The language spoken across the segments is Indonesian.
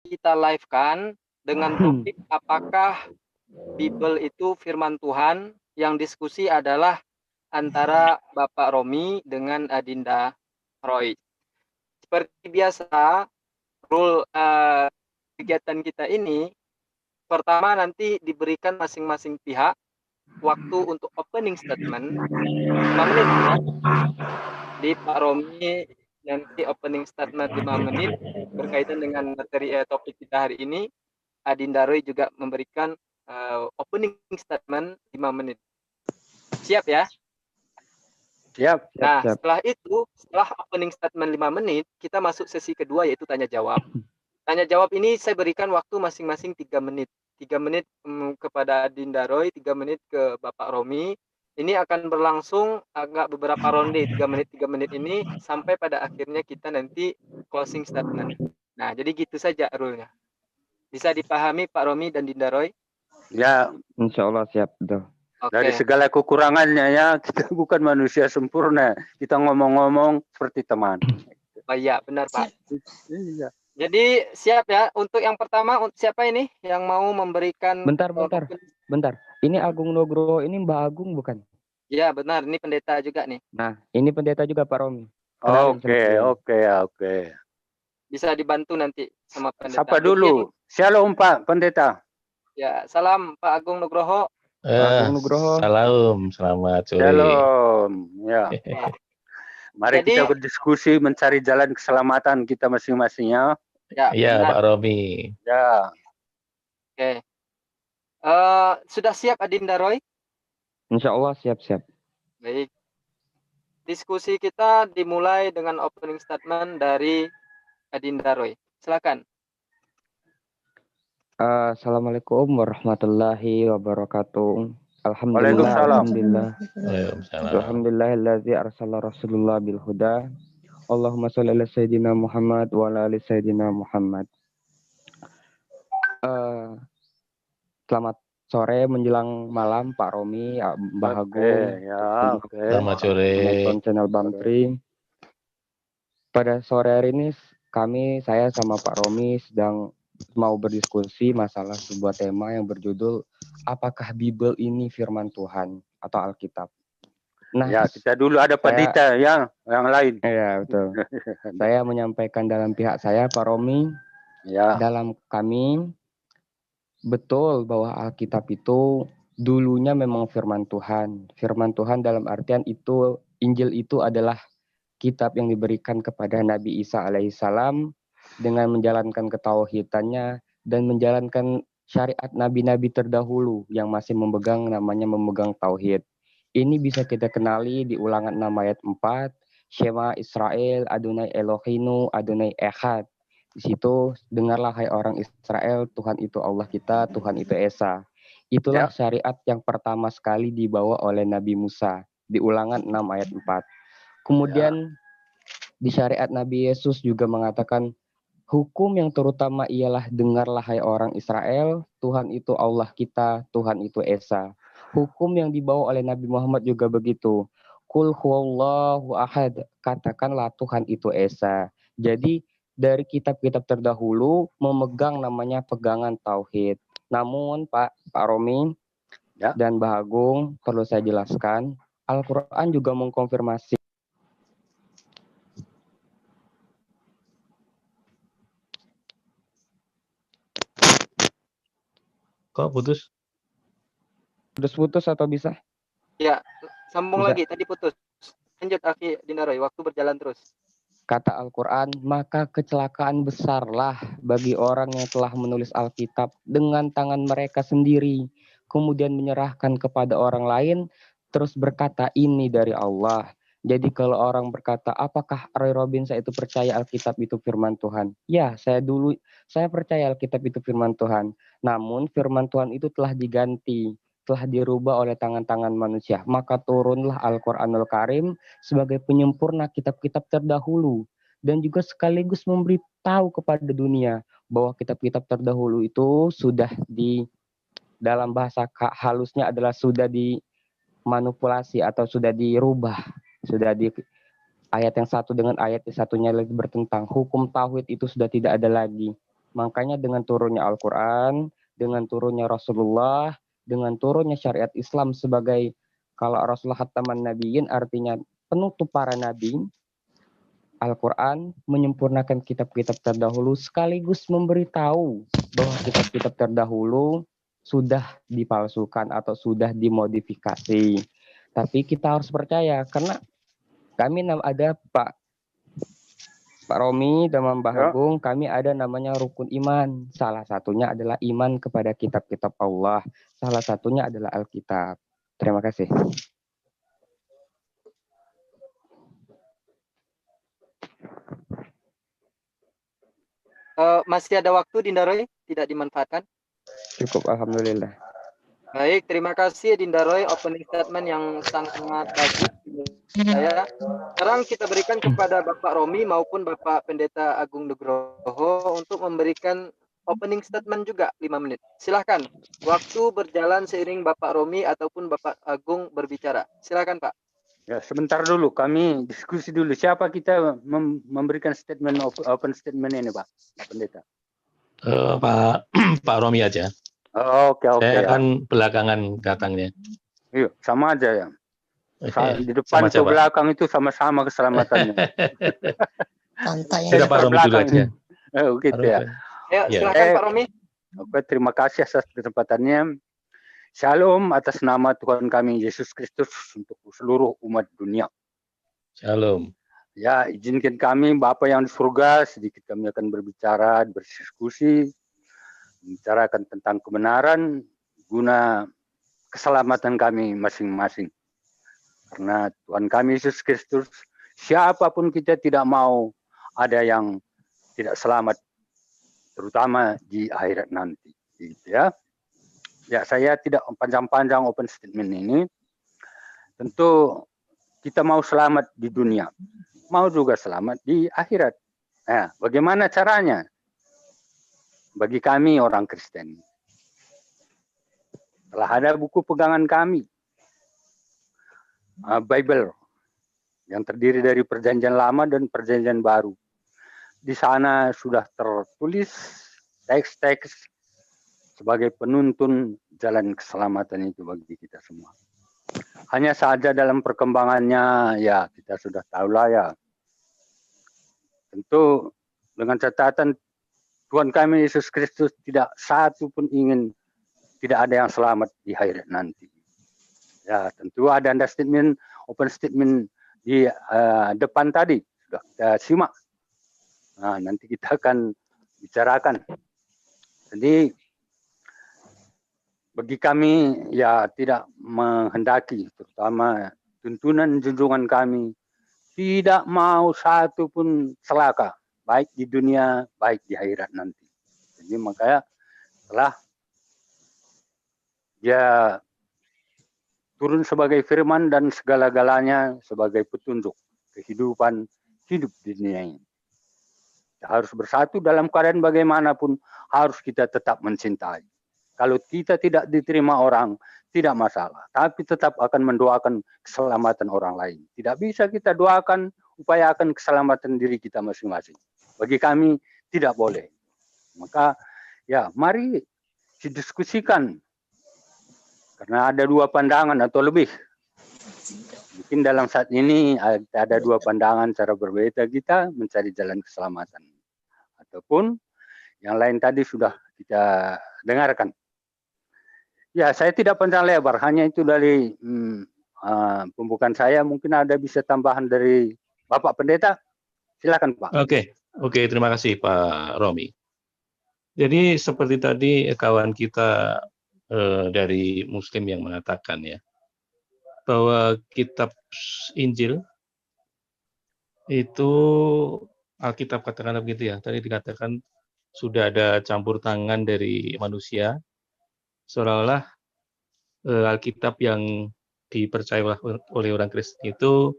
kita live-kan dengan topik apakah Bible itu firman Tuhan. Yang diskusi adalah antara Bapak Romi dengan Adinda Roy. Seperti biasa, rule kegiatan kita ini, pertama nanti diberikan masing-masing pihak waktu untuk opening statement 5 menit ya. Di Pak Romi nanti opening statement 5 menit berkaitan dengan materi topik kita hari ini. Adinda Roy juga memberikan opening statement 5 menit. Siap ya? Siap. Nah, setelah itu, setelah opening statement 5 menit, kita masuk sesi kedua yaitu tanya jawab. Tanya jawab ini saya berikan waktu masing-masing 3 menit. 3 menit kepada Adinda Roy, 3 menit ke Bapak Romi. Ini akan berlangsung agak beberapa ronde, 3 menit ini, sampai pada akhirnya kita nanti closing statement. Nah, jadi gitu saja rule-nya. Bisa dipahami Pak Romi dan Dinda Roy? Ya, Insya Allah siap. Betul. Dari segala kekurangannya ya, kita bukan manusia sempurna. Kita ngomong-ngomong seperti teman. Oh iya, benar Pak. Iya. Jadi siap ya. Untuk yang pertama, siapa ini yang mau memberikan... Bentar. Ini Agung Nugroho, ini Mbak Agung bukan? Ya benar, ini pendeta juga nih. Nah, ini pendeta juga Pak Romi. Oke. Bisa dibantu nanti sama pendeta. Siapa dulu? Shalom Pak Pendeta. Ya, salam Pak Agung Nugroho. Salam, selamat sore. Shalom. Ya. Mari Jadi, kita berdiskusi mencari jalan keselamatan kita masing-masingnya. Ya, Pak Romi. Ya. Oke. Sudah siap Adinda Roy? Insya Allah siap. Baik. Diskusi kita dimulai dengan opening statement dari Adinda Roy. Silakan. Assalamualaikum warahmatullahi wabarakatuh. Alhamdulillahilladzi arsala Rasulullah bil huda. Allahumma shalli ala sayyidina Muhammad wa ala ali sayyidina Muhammad. Selamat sore menjelang malam Pak Romi, Mbah Agung. Selamat sore. Channel Bamtri. Pada sore hari ini saya sama Pak Romi sedang mau berdiskusi masalah sebuah tema yang berjudul apakah Bible ini firman Tuhan atau Alkitab. Nah, ya kita dulu ada pendeta yang lain. Iya, betul. Saya menyampaikan dalam pihak saya Pak Romi, dalam kami betul bahwa Alkitab itu dulunya memang firman Tuhan. Firman Tuhan dalam artian itu Injil itu adalah kitab yang diberikan kepada Nabi Isa alaihissalam dengan menjalankan ketauhidannya dan menjalankan syariat nabi-nabi terdahulu yang masih memegang tauhid. Ini bisa kita kenali di Ulangan 6 ayat 4, Shema Israel, Adonai Elohinu, Adonai Echad. Di situ, dengarlah hai orang Israel, Tuhan itu Allah kita, Tuhan itu Esa. Itulah syariat yang pertama sekali dibawa oleh Nabi Musa di Ulangan 6 ayat 4. Kemudian di syariat Nabi Yesus juga mengatakan hukum yang terutama ialah dengarlah hai orang Israel, Tuhan itu Allah kita, Tuhan itu Esa. Hukum yang dibawa oleh Nabi Muhammad juga begitu. Qul huwallahu ahad, katakanlah Tuhan itu Esa. Jadi dari kitab-kitab terdahulu memegang namanya pegangan tauhid. Namun Pak Romi dan Mbah Agung perlu saya jelaskan, Al-Quran juga mengkonfirmasi. Kok putus? Putus atau bisa? Ya, sambung lagi. Tadi putus. Lanjut Aki Dinaroy, waktu berjalan terus. Kata Al-Quran, maka kecelakaan besarlah bagi orang yang telah menulis Alkitab dengan tangan mereka sendiri, kemudian menyerahkan kepada orang lain, terus berkata ini dari Allah. Jadi kalau orang berkata, apakah Roy Robinson itu percaya Alkitab itu firman Tuhan? Ya, saya percaya Alkitab itu firman Tuhan. Namun firman Tuhan itu telah diganti, telah dirubah oleh tangan-tangan manusia. Maka turunlah Al-Quranul Karim sebagai penyempurna kitab-kitab terdahulu. Dan juga sekaligus memberitahu kepada dunia bahwa kitab-kitab terdahulu itu sudah dalam bahasa halusnya adalah sudah dimanipulasi atau sudah dirubah. Sudah di ayat yang satu dengan ayat yang satunya lagi bertentang. Hukum tauhid itu sudah tidak ada lagi. Makanya dengan turunnya Al-Quran, dengan turunnya Rasulullah, dengan turunnya syariat Islam sebagai, kalau Rasulullah khataman nabiyyin artinya penutup para nabi, Al-Quran menyempurnakan kitab-kitab terdahulu sekaligus memberitahu bahwa kitab-kitab terdahulu sudah dipalsukan atau sudah dimodifikasi. Tapi kita harus percaya karena kami ada Pak Romi dan Mbah Agung, kami ada namanya rukun iman. Salah satunya adalah iman kepada kitab-kitab Allah. Salah satunya adalah Alkitab. Terima kasih. Masih ada waktu, Dinda Roy? Tidak dimanfaatkan? Cukup, alhamdulillah. Baik, terima kasih Dinda Roy, opening statement yang sangat bagus. Sekarang kita berikan kepada Bapak Romi maupun Bapak Pendeta Agung Nugroho untuk memberikan opening statement juga 5 menit. Silahkan, waktu berjalan seiring Bapak Romi ataupun Bapak Agung berbicara. Silahkan Pak. Ya, sebentar dulu, kami diskusi dulu. Siapa kita memberikan statement, open statement ini Pak Pendeta? Pak Romi aja. Oke. Saya kan belakangan datangnya. Iya, sama aja ya. Di depan ke belakang itu sama-sama keselamatannya. Santai. Sudah Pak Romi dulu aja. Oh, gitu ya. Ya, silakan Pak Romi. Oke, terima kasih atas kesempatannya. Shalom atas nama Tuhan kami Yesus Kristus untuk seluruh umat dunia. Shalom. Ya, izinkan kami Bapa yang di surga, sedikit kami akan berbicara, berdiskusi, membicarakan tentang kebenaran guna keselamatan kami masing-masing. Karena Tuhan kami Yesus Kristus, siapapun kita tidak mau ada yang tidak selamat, terutama di akhirat nanti. Gitu ya. Ya, saya tidak panjang-panjang open statement ini. Tentu kita mau selamat di dunia, mau juga selamat di akhirat. Nah, bagaimana caranya? Bagi kami orang Kristen, telah ada buku pegangan kami, Bible, yang terdiri dari Perjanjian Lama dan Perjanjian Baru. Di sana sudah tertulis teks-teks sebagai penuntun jalan keselamatan itu bagi kita semua. Hanya saja dalam perkembangannya, ya kita sudah tahulah ya. Tentu dengan catatan Tuhan kami Yesus Kristus tidak satu pun ingin tidak ada yang selamat di akhirat nanti. Ya, tentu ada statement, open statement di depan tadi sudah kita simak. Nah, nanti kita akan bicarakan. Jadi bagi kami ya tidak menghendaki, terutama tuntunan junjungan kami, tidak mau satu pun celaka, baik di dunia, baik di akhirat nanti. Jadi makanya telah dia turun sebagai firman dan segala-galanya sebagai petunjuk kehidupan hidup di dunia ini. Kita harus bersatu dalam keadaan bagaimanapun, harus kita tetap mencintai. Kalau kita tidak diterima orang, tidak masalah. Tapi tetap akan mendoakan keselamatan orang lain. Tidak bisa kita doakan, upayakan keselamatan diri kita masing-masing. Bagi kami tidak boleh. Maka ya mari didiskusikan. Karena ada dua pandangan atau lebih. Mungkin dalam saat ini ada dua pandangan cara berbeda kita mencari jalan keselamatan. Ataupun yang lain tadi sudah kita dengarkan. Ya, saya tidak panjang lebar, hanya itu dari pembukaan saya. Mungkin ada bisa tambahan dari Bapak Pendeta. Silakan Pak. Oke, terima kasih Pak Romi. Jadi seperti tadi kawan kita dari Muslim yang mengatakan ya, bahwa kitab Injil itu Alkitab katakanlah begitu ya. Tadi dikatakan sudah ada campur tangan dari manusia, seolah-olah Alkitab yang dipercaya oleh orang Kristen itu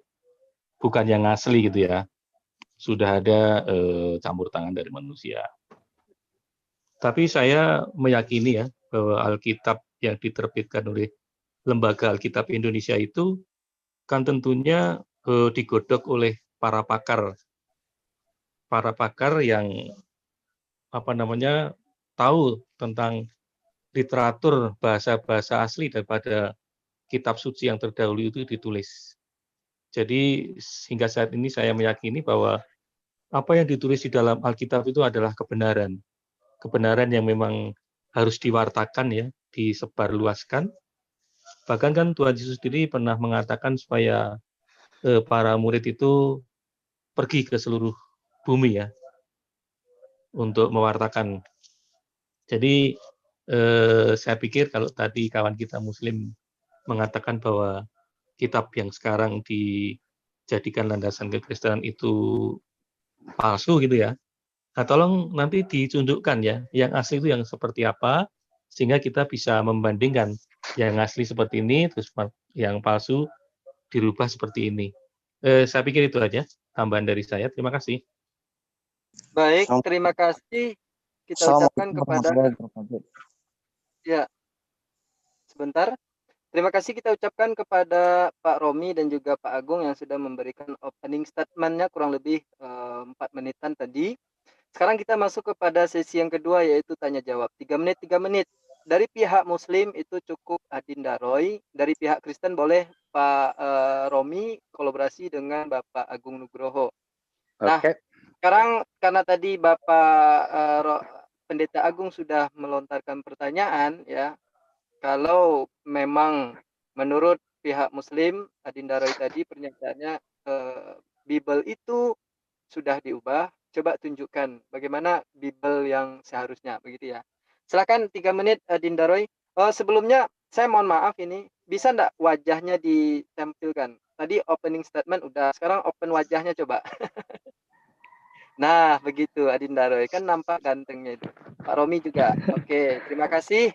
bukan yang asli gitu ya. Sudah ada campur tangan dari manusia. Tapi saya meyakini ya bahwa Alkitab yang diterbitkan oleh Lembaga Alkitab Indonesia itu kan tentunya digodok oleh para pakar yang tahu tentang literatur bahasa-bahasa asli daripada kitab suci yang terdahulu itu ditulis. Jadi hingga saat ini saya meyakini bahwa apa yang ditulis di dalam Alkitab itu adalah kebenaran. Kebenaran yang memang harus diwartakan ya, disebarluaskan. Bahkan kan Tuhan Yesus sendiri pernah mengatakan supaya para murid itu pergi ke seluruh bumi ya, untuk mewartakan. Jadi saya pikir kalau tadi kawan kita Muslim mengatakan bahwa kitab yang sekarang dijadikan landasan kekristenan itu palsu gitu ya. Nah, tolong nanti ditunjukkan ya, yang asli itu yang seperti apa, sehingga kita bisa membandingkan yang asli seperti ini, terus yang palsu dirubah seperti ini. Saya pikir itu aja tambahan dari saya. Terima kasih. Baik, terima kasih. Kita ucapkan kepada ya, sebentar. Terima kasih kita ucapkan kepada Pak Romi dan juga Pak Agung yang sudah memberikan opening statement-nya kurang lebih 4 menitan tadi. Sekarang kita masuk kepada sesi yang kedua, yaitu tanya jawab. 3 menit, 3 menit. Dari pihak Muslim itu cukup Adinda Roy. Dari pihak Kristen boleh Pak Romi kolaborasi dengan Bapak Agung Nugroho. Nah, sekarang karena tadi Bapak Pendeta Agung sudah melontarkan pertanyaan, ya, kalau memang menurut pihak Muslim, Adinda Roy tadi pernyataannya Bible itu sudah diubah, coba tunjukkan bagaimana Bible yang seharusnya, begitu ya. Silakan 3 menit Adinda Roy. Sebelumnya saya mohon maaf ini, bisa enggak wajahnya ditampilkan? Tadi opening statement udah, sekarang open wajahnya coba. Nah, begitu Adinda Roy, kan nampak gantengnya itu. Pak Romi juga. Oke, terima kasih.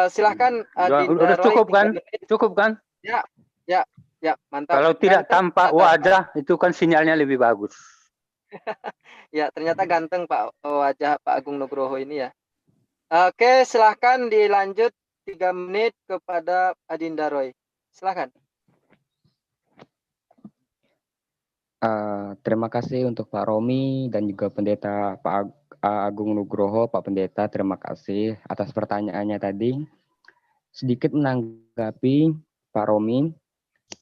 Silahkan Adinda udah Roy. Cukup kan? Cukup kan? Ya, mantap. Kalau tidak tampak wajah, itu kan sinyalnya lebih bagus. Ya, ternyata ganteng Pak wajah Pak Agung Nugroho ini ya. Oke, silahkan dilanjut 3 menit kepada Adinda Roy. Silahkan. Terima kasih untuk Pak Romi dan juga Pendeta Pak Agung Nugroho, Pak Pendeta, terima kasih atas pertanyaannya tadi. Sedikit menanggapi Pak Romi,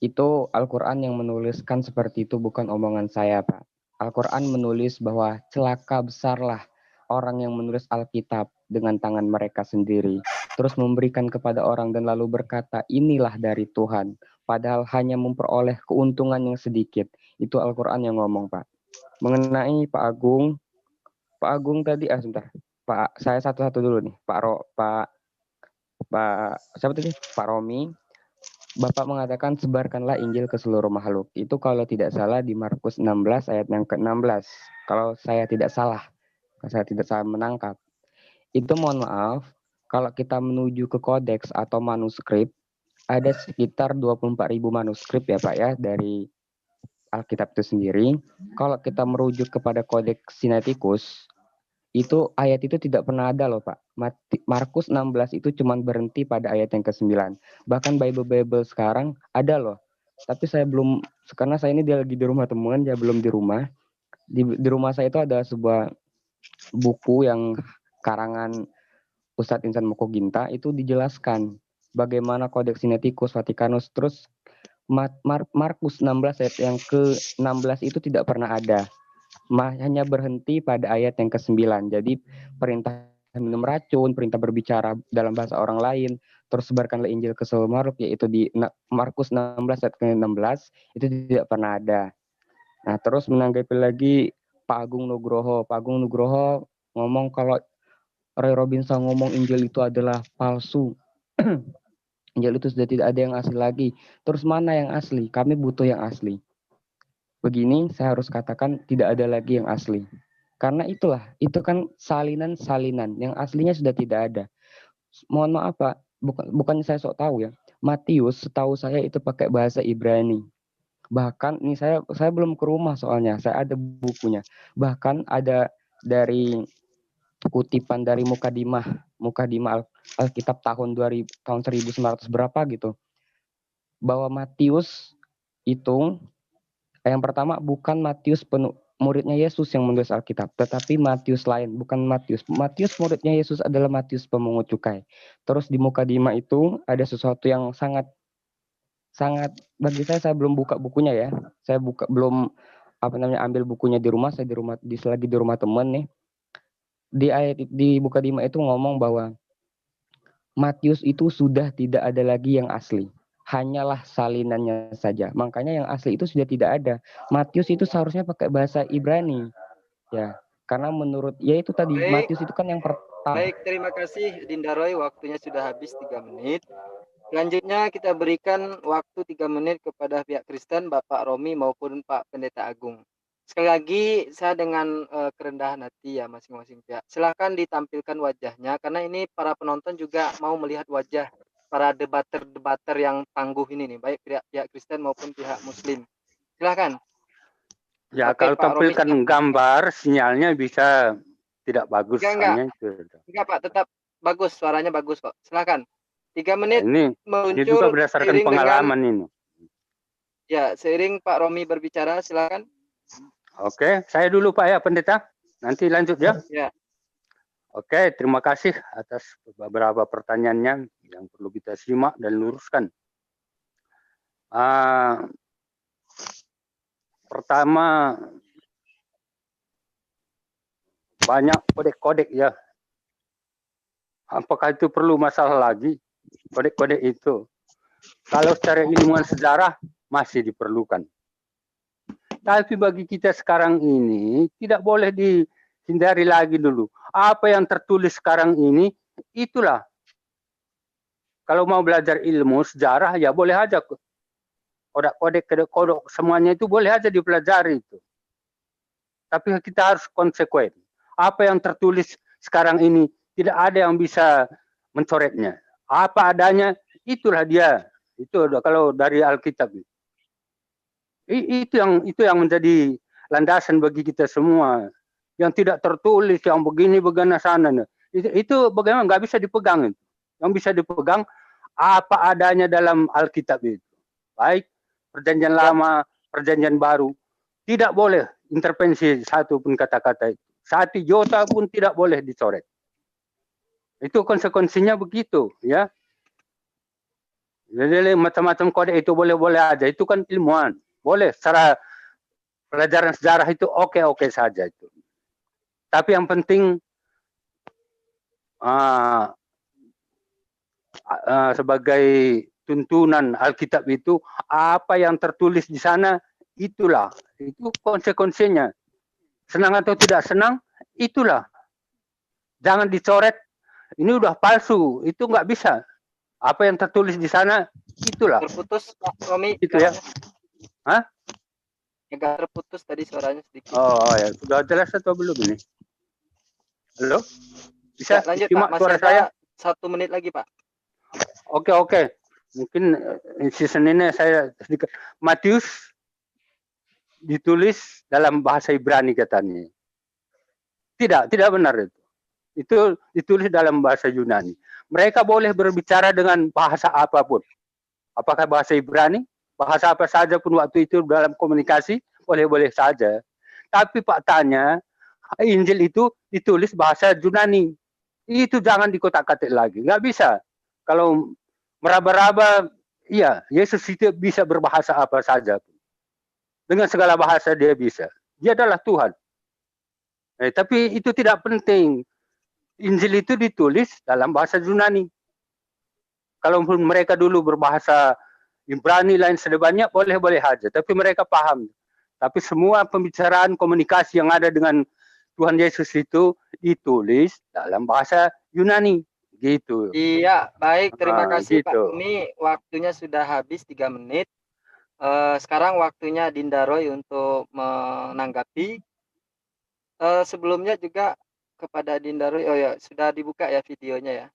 itu Al-Quran yang menuliskan seperti itu, bukan omongan saya, Pak. Al-Quran menulis bahwa celaka besarlah orang yang menulis Alkitab dengan tangan mereka sendiri, terus memberikan kepada orang dan lalu berkata, inilah dari Tuhan, padahal hanya memperoleh keuntungan yang sedikit. Itu Al-Quran yang ngomong, Pak. Mengenai Pak Agung tadi, sebentar. Pak, saya satu-satu dulu nih. Siapa tadi? Pak Romi. Bapak mengatakan sebarkanlah Injil ke seluruh makhluk. Itu kalau tidak salah di Markus 16 ayat yang ke-16. Kalau saya tidak salah menangkap. Itu mohon maaf, kalau kita menuju ke kodeks atau manuskrip, ada sekitar 24.000 manuskrip ya Pak ya, dari Alkitab itu sendiri. Kalau kita merujuk kepada kodeks Sinaiticus, itu ayat itu tidak pernah ada loh Pak. Markus 16 itu cuma berhenti pada ayat yang ke-9. Bahkan Bible sekarang ada loh. Tapi saya belum, karena saya ini lagi di rumah teman, ya belum di rumah. Di rumah saya itu ada sebuah buku yang karangan Ustadz Insan Mokoginta, itu dijelaskan bagaimana kodeks Sinaiticus Vatikanus, terus Markus 16 ayat yang ke-16 itu tidak pernah ada. Hanya berhenti pada ayat yang ke-9. Jadi perintah minum racun, perintah berbicara dalam bahasa orang lain, terus sebarkanlah Injil ke seluruh makhluk, yaitu di Markus 16 ayat ke-16 itu tidak pernah ada. Nah, terus menanggapi lagi Pak Agung Nugroho. Pak Agung Nugroho ngomong kalau Roy Robinson ngomong Injil itu adalah palsu. Injil itu sudah tidak ada yang asli lagi. Terus mana yang asli? Kami butuh yang asli. Begini saya harus katakan tidak ada lagi yang asli. Karena itulah, itu kan salinan-salinan. Yang aslinya sudah tidak ada. Mohon maaf Pak, bukannya saya sok tahu ya. Matius setahu saya itu pakai bahasa Ibrani. Bahkan ini saya belum ke rumah soalnya, saya ada bukunya. Bahkan ada dari kutipan dari Mukadimah Alkitab tahun 1900 berapa gitu, bahwa Matius itu yang pertama bukan Matius muridnya Yesus yang menulis Alkitab, tetapi Matius lain, bukan Matius. Matius muridnya Yesus adalah Matius pemungut cukai. Terus di Mukadimah itu ada sesuatu yang sangat bagi saya belum buka bukunya ya. Saya belum ambil bukunya di rumah, saya lagi di rumah teman nih. Di ayat di Mukadimah itu ngomong bahwa Matius itu sudah tidak ada lagi yang asli. Hanyalah salinannya saja. Makanya yang asli itu sudah tidak ada. Matius itu seharusnya pakai bahasa Ibrani. Ya, karena menurut itu tadi Matius itu kan yang pertama. Baik, terima kasih Dinda Roy, waktunya sudah habis 3 menit. Selanjutnya kita berikan waktu 3 menit kepada pihak Kristen, Bapak Romi maupun Pak Pendeta Agung. Sekali lagi saya dengan kerendahan hati ya masing-masing pihak. Silahkan ditampilkan wajahnya karena ini para penonton juga mau melihat wajah para debater yang tangguh ini nih, baik pihak Kristen maupun pihak Muslim. Silahkan. Ya, oke, kalau tampilkan gambar sinyalnya bisa tidak bagus. Enggak Pak, tetap bagus, suaranya bagus kok. Silahkan. 3 menit ini juga berdasarkan pengalaman ini. Ya, seiring Pak Romi berbicara, silakan. Oke, saya dulu Pak ya Pendeta. Nanti lanjut ya. Ya. Oke, terima kasih atas beberapa pertanyaannya yang perlu kita simak dan luruskan. Pertama, banyak kodek-kodek ya. Apakah itu perlu masalah lagi? Kodek-kodek itu. Kalau secara ilmuwan sejarah masih diperlukan. Tapi bagi kita sekarang ini tidak boleh dihindari lagi dulu. Apa yang tertulis sekarang ini, itulah. Kalau mau belajar ilmu sejarah ya boleh aja. Kodek semuanya itu boleh aja dipelajari itu. Tapi kita harus konsekuen. Apa yang tertulis sekarang ini tidak ada yang bisa mencoretnya. Apa adanya itulah dia. Itu kalau dari Alkitab. Itu yang menjadi landasan bagi kita semua. Yang tidak tertulis, yang begini sana. Itu bagaimana nggak bisa dipegang itu. Yang bisa dipegang apa adanya dalam Alkitab itu. Baik Perjanjian Lama, Perjanjian Baru. Tidak boleh intervensi satu pun kata-kata itu. Satu jota pun tidak boleh dicoret. Itu konsekuensinya begitu, ya. Jadi macam-macam kode itu boleh-boleh aja. Itu kan ilmuwan. Boleh secara pelajaran sejarah itu oke-oke saja itu. Tapi yang penting sebagai tuntunan Alkitab itu apa yang tertulis di sana itulah. Itu konsekuensinya. Senang atau tidak senang itulah. Jangan dicoret. Ini udah palsu. Itu nggak bisa. Apa yang tertulis di sana itulah. Terputus Pak Romi. Itu ya. Hah? Agak terputus tadi suaranya sedikit. Oh ya, sudah jelas atau belum ini? Halo? Bisa ya, lanjut simak Pak, suara saya 1 menit lagi Pak. Oke. Mungkin season ini saya sedikit. Matius ditulis dalam bahasa Ibrani katanya. Tidak benar itu. Itu ditulis dalam bahasa Yunani. Mereka boleh berbicara dengan bahasa apapun. Apakah bahasa Ibrani? Bahasa apa saja pun waktu itu dalam komunikasi boleh-boleh saja. Tapi faktanya Injil itu ditulis bahasa Yunani. Itu jangan dikotak-katik lagi. Nggak bisa. Kalau meraba-raba, iya, Yesus itu bisa berbahasa apa saja. Dengan segala bahasa dia bisa. Dia adalah Tuhan. Tapi itu tidak penting. Injil itu ditulis dalam bahasa Yunani. Kalaupun mereka dulu berbahasa Ibrani lain sebanyak boleh-boleh aja, tapi mereka paham. Tapi semua pembicaraan komunikasi yang ada dengan Tuhan Yesus itu ditulis dalam bahasa Yunani, gitu. Iya, baik, terima kasih gitu. Pak. Ini waktunya sudah habis 3 menit. Sekarang waktunya Dinda Roy untuk menanggapi. Sebelumnya juga kepada Dinda Roy, oh ya sudah dibuka ya videonya ya.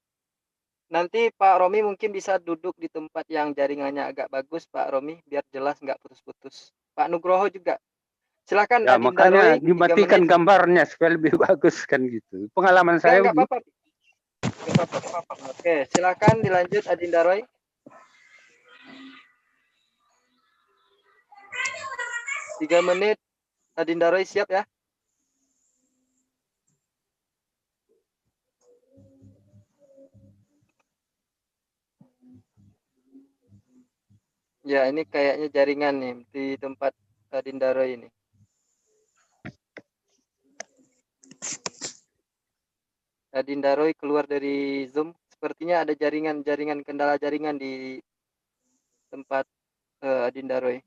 Nanti Pak Romi mungkin bisa duduk di tempat yang jaringannya agak bagus Pak Romi, biar jelas nggak putus-putus. Pak Nugroho juga. Silakan. Ya, makanya Roy, dimatikan gambarnya supaya lebih bagus kan gitu. Pengalaman saya nggak apa-apa. Oke, silakan dilanjut Adinda Roy. Tiga menit Adinda Roy siap ya? Ya, ini kayaknya jaringan nih di tempat Adinda Roy ini. Adinda Roy keluar dari Zoom. Sepertinya ada kendala jaringan di tempat Adinda Roy.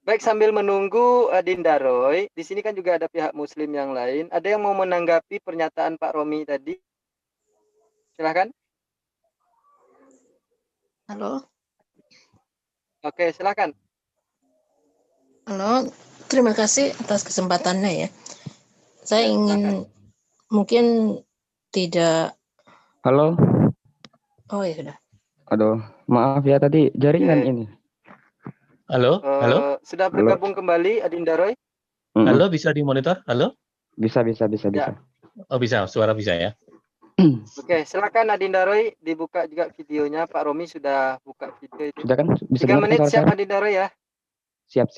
Baik, sambil menunggu Adinda Roy, di sini kan juga ada pihak Muslim yang lain. Ada yang mau menanggapi pernyataan Pak Romi tadi? Silakan. Halo. Oke, silakan. Halo, terima kasih atas kesempatannya ya. Saya Ya, ingin mungkin tidak. Halo. Oh ya sudah. Aduh, maaf ya tadi jaringan Oke. ini. Halo, halo, Sudah bergabung kembali Adinda Roy? halo, bisa dimonitor? Halo? Bisa. Ya. Oh bisa, suara bisa ya. Oke, silakan Adinda Roy dibuka juga videonya. Pak Romi sudah buka video itu. Sudah kan? Bisa 3 dengar menit suara siap saya? Adinda Roy ya. Siap.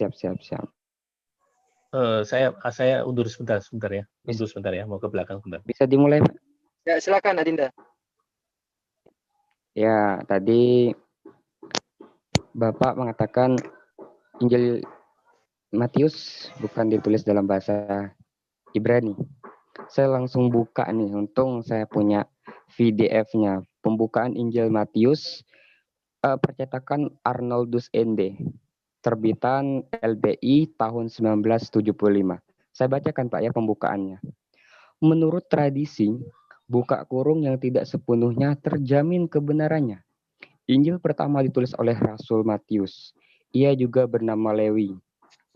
Saya undur sebentar ya. Undur sebentar ya, mau ke belakang sebentar. Bisa dimulai, Pak? Ya, silakan Adinda. Ya, tadi Bapak mengatakan Injil Matius bukan ditulis dalam bahasa Ibrani. Saya langsung buka nih, untung saya punya PDF-nya. Pembukaan Injil Matius, percetakan Arnoldus ND, terbitan LBI tahun 1975. Saya bacakan Pak ya pembukaannya. Menurut tradisi, buka kurung yang tidak sepenuhnya terjamin kebenarannya. Injil pertama ditulis oleh Rasul Matius. Ia juga bernama Lewi.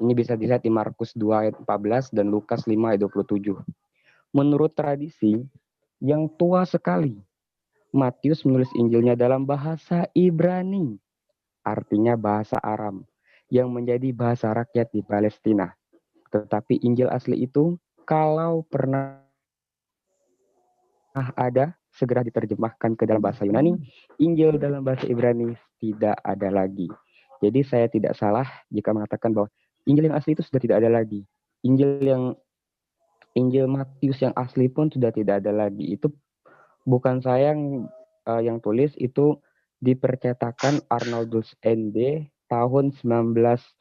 Ini bisa dilihat di Markus 2 ayat 14 dan Lukas 5 ayat 27. Menurut tradisi yang tua sekali, Matius menulis Injilnya dalam bahasa Ibrani, artinya bahasa Aram, yang menjadi bahasa rakyat di Palestina. Tetapi Injil asli itu, kalau pernah ada, segera diterjemahkan ke dalam bahasa Yunani. Injil dalam bahasa Ibrani tidak ada lagi. Jadi saya tidak salah jika mengatakan bahwa Injil yang asli itu sudah tidak ada lagi. Injil Matius yang asli pun sudah tidak ada lagi. Itu bukan saya yang tulis, itu dipercetakan Arnoldus ND tahun 1975,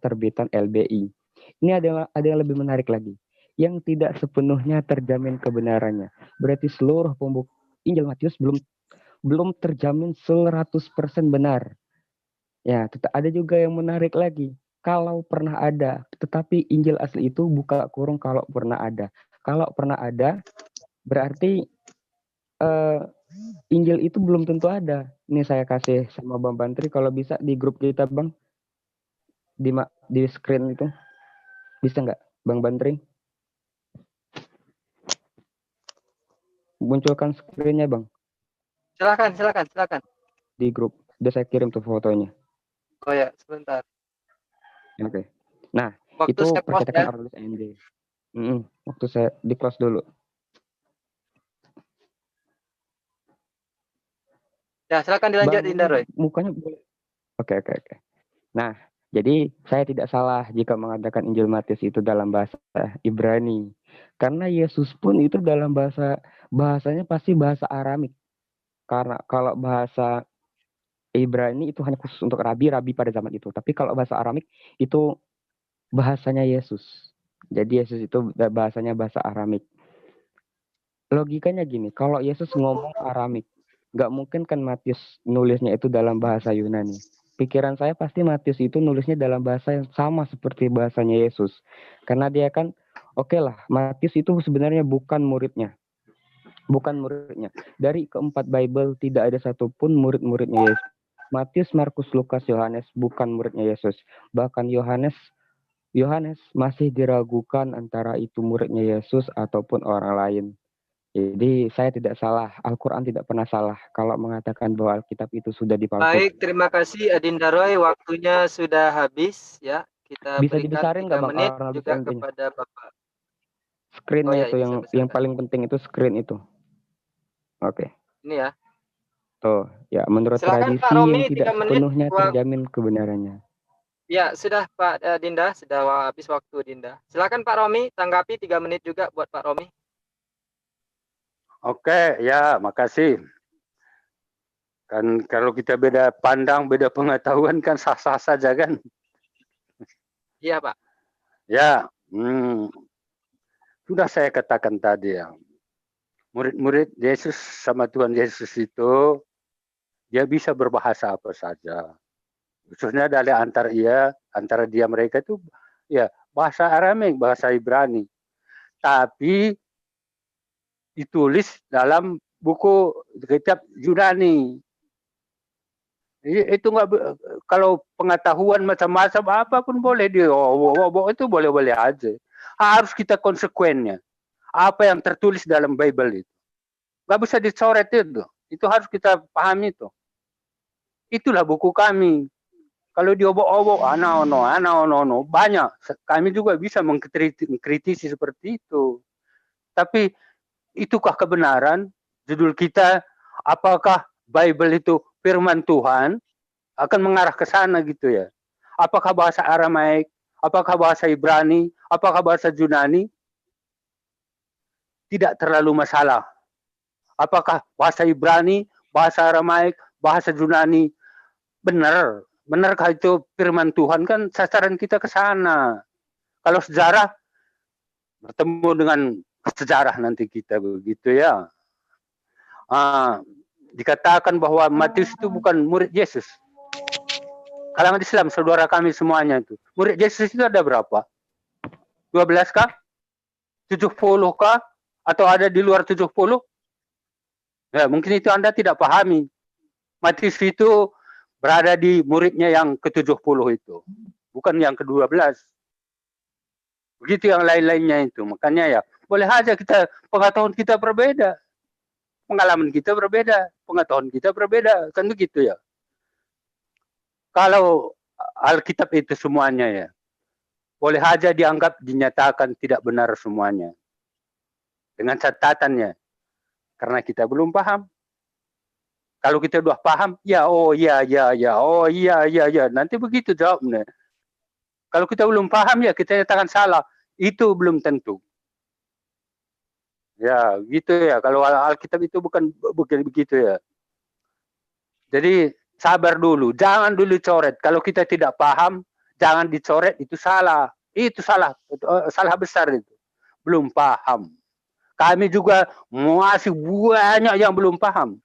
terbitan LBI. Ini ada yang lebih menarik lagi, yang tidak sepenuhnya terjamin kebenarannya. Berarti seluruh Injil Matius belum terjamin 100% benar. Ya, ada juga yang menarik lagi. Kalau pernah ada, tetapi Injil asli itu buka kurung kalau pernah ada. Kalau pernah ada, berarti Injil itu belum tentu ada. Ini saya kasih sama Bang Bantri, kalau bisa di grup kita Bang, di screen itu. Bisa nggak Bang Bantri? Munculkan screen-nya Bang. Silakan. Di grup. Udah saya kirim tuh fotonya. Oh ya, sebentar. Oke. Nah, Waktu itu saya post percetakan ya. Arnoldus ND. Waktu saya di close dulu. Ya, silakan dilanjut Adinda Roy. Mukanya boleh. Oke. Nah, jadi saya tidak salah jika mengatakan Injil Matius itu dalam bahasa Ibrani. Karena Yesus pun itu dalam bahasanya pasti bahasa Aramik. Karena kalau bahasa Ibrani itu hanya khusus untuk rabi-rabi pada zaman itu. Tapi kalau bahasa Aramik itu bahasanya Yesus. Jadi Yesus itu bahasanya bahasa Aramik. Logikanya gini, kalau Yesus ngomong Aramik, nggak mungkin kan Matius nulisnya itu dalam bahasa Yunani. Pikiran saya pasti Matius itu nulisnya dalam bahasa yang sama seperti bahasanya Yesus. Karena dia kan, oke lah, Matius itu sebenarnya bukan muridnya. Dari keempat Bible tidak ada satupun murid-muridnya Yesus. Matius, Markus, Lukas, Yohanes bukan muridnya Yesus. Bahkan Yohanes masih diragukan antara itu muridnya Yesus ataupun orang lain. Jadi saya tidak salah, Al-Quran tidak pernah salah kalau mengatakan bahwa Alkitab itu sudah dipalsukan. Baik, terima kasih Adinda Roy. Waktunya sudah habis ya. Kita Bisa berikan dibesarin 3 nggak Bang menit Arnoldus juga ND-nya? kepada Bapak. Screen-nya Oh ya, itu ini saya yang besarkan. paling penting itu screen itu. Oke. Ini ya. Tuh, ya menurut Silakan Pak tradisi Romi, yang 3 tidak menit. sepenuhnya terjamin kebenarannya. Ya, sudah Pak Dinda, sudah habis waktu Dinda. Silakan Pak Romi, tanggapi 3 menit juga buat Pak Romi. Oke, ya, makasih. Kan kalau kita beda pandang, beda pengetahuan kan sah-sah saja kan. Iya Pak. Ya, sudah saya katakan tadi ya. Murid-murid Yesus sama Tuhan Yesus itu, dia bisa berbahasa apa saja. Khususnya dari antara dia mereka itu ya bahasa Aramaik, bahasa Ibrani. Tapi ditulis dalam buku kitab Yunani. Itu nggak, kalau pengetahuan macam-macam apapun boleh itu boleh-boleh aja. Harus kita konsekuennya. Apa yang tertulis dalam Bible itu nggak bisa dicoret itu. Itu harus kita pahami itu. Itulah buku kami. Kalau diobok-obok, no, banyak. Kami juga bisa mengkritisi seperti itu. Tapi itukah kebenaran? Judul kita, apakah Bible itu firman Tuhan? Akan mengarah ke sana gitu ya. Apakah bahasa Aramaik? Apakah bahasa Ibrani? Apakah bahasa Yunani? Tidak terlalu masalah. Apakah bahasa Ibrani, bahasa Aramaik, bahasa Yunani? Benar. Benarkah itu firman Tuhan? Kan sasaran kita ke sana. Kalau sejarah, bertemu dengan sejarah nanti kita begitu ya. Dikatakan bahwa Matius itu bukan murid Yesus. Kalangan Islam, saudara kami semuanya itu. Murid Yesus itu ada berapa? 12 kah? 70 kah? Atau ada di luar 70? Ya, mungkin itu Anda tidak pahami. Matius itu berada di muridnya yang ke-70 itu. Bukan yang ke-12. Begitu yang lain-lainnya itu. Makanya ya, boleh aja kita, pengetahuan kita berbeda. Pengalaman kita berbeda. Pengetahuan kita berbeda. Kan begitu ya. Kalau Alkitab itu semuanya ya, boleh aja dinyatakan tidak benar semuanya. Dengan catatannya. Karena kita belum paham. Kalau kita udah paham, ya, oh iya. Nanti begitu jawabnya. Kalau kita belum paham ya kita nyatakan salah. Itu belum tentu. Ya, gitu ya. Kalau Alkitab itu bukan begitu ya. Jadi sabar dulu. Jangan dulu coret. Kalau kita tidak paham, jangan dicoret. Itu salah. Itu salah. Salah besar itu. Belum paham. Kami juga masih banyak yang belum paham.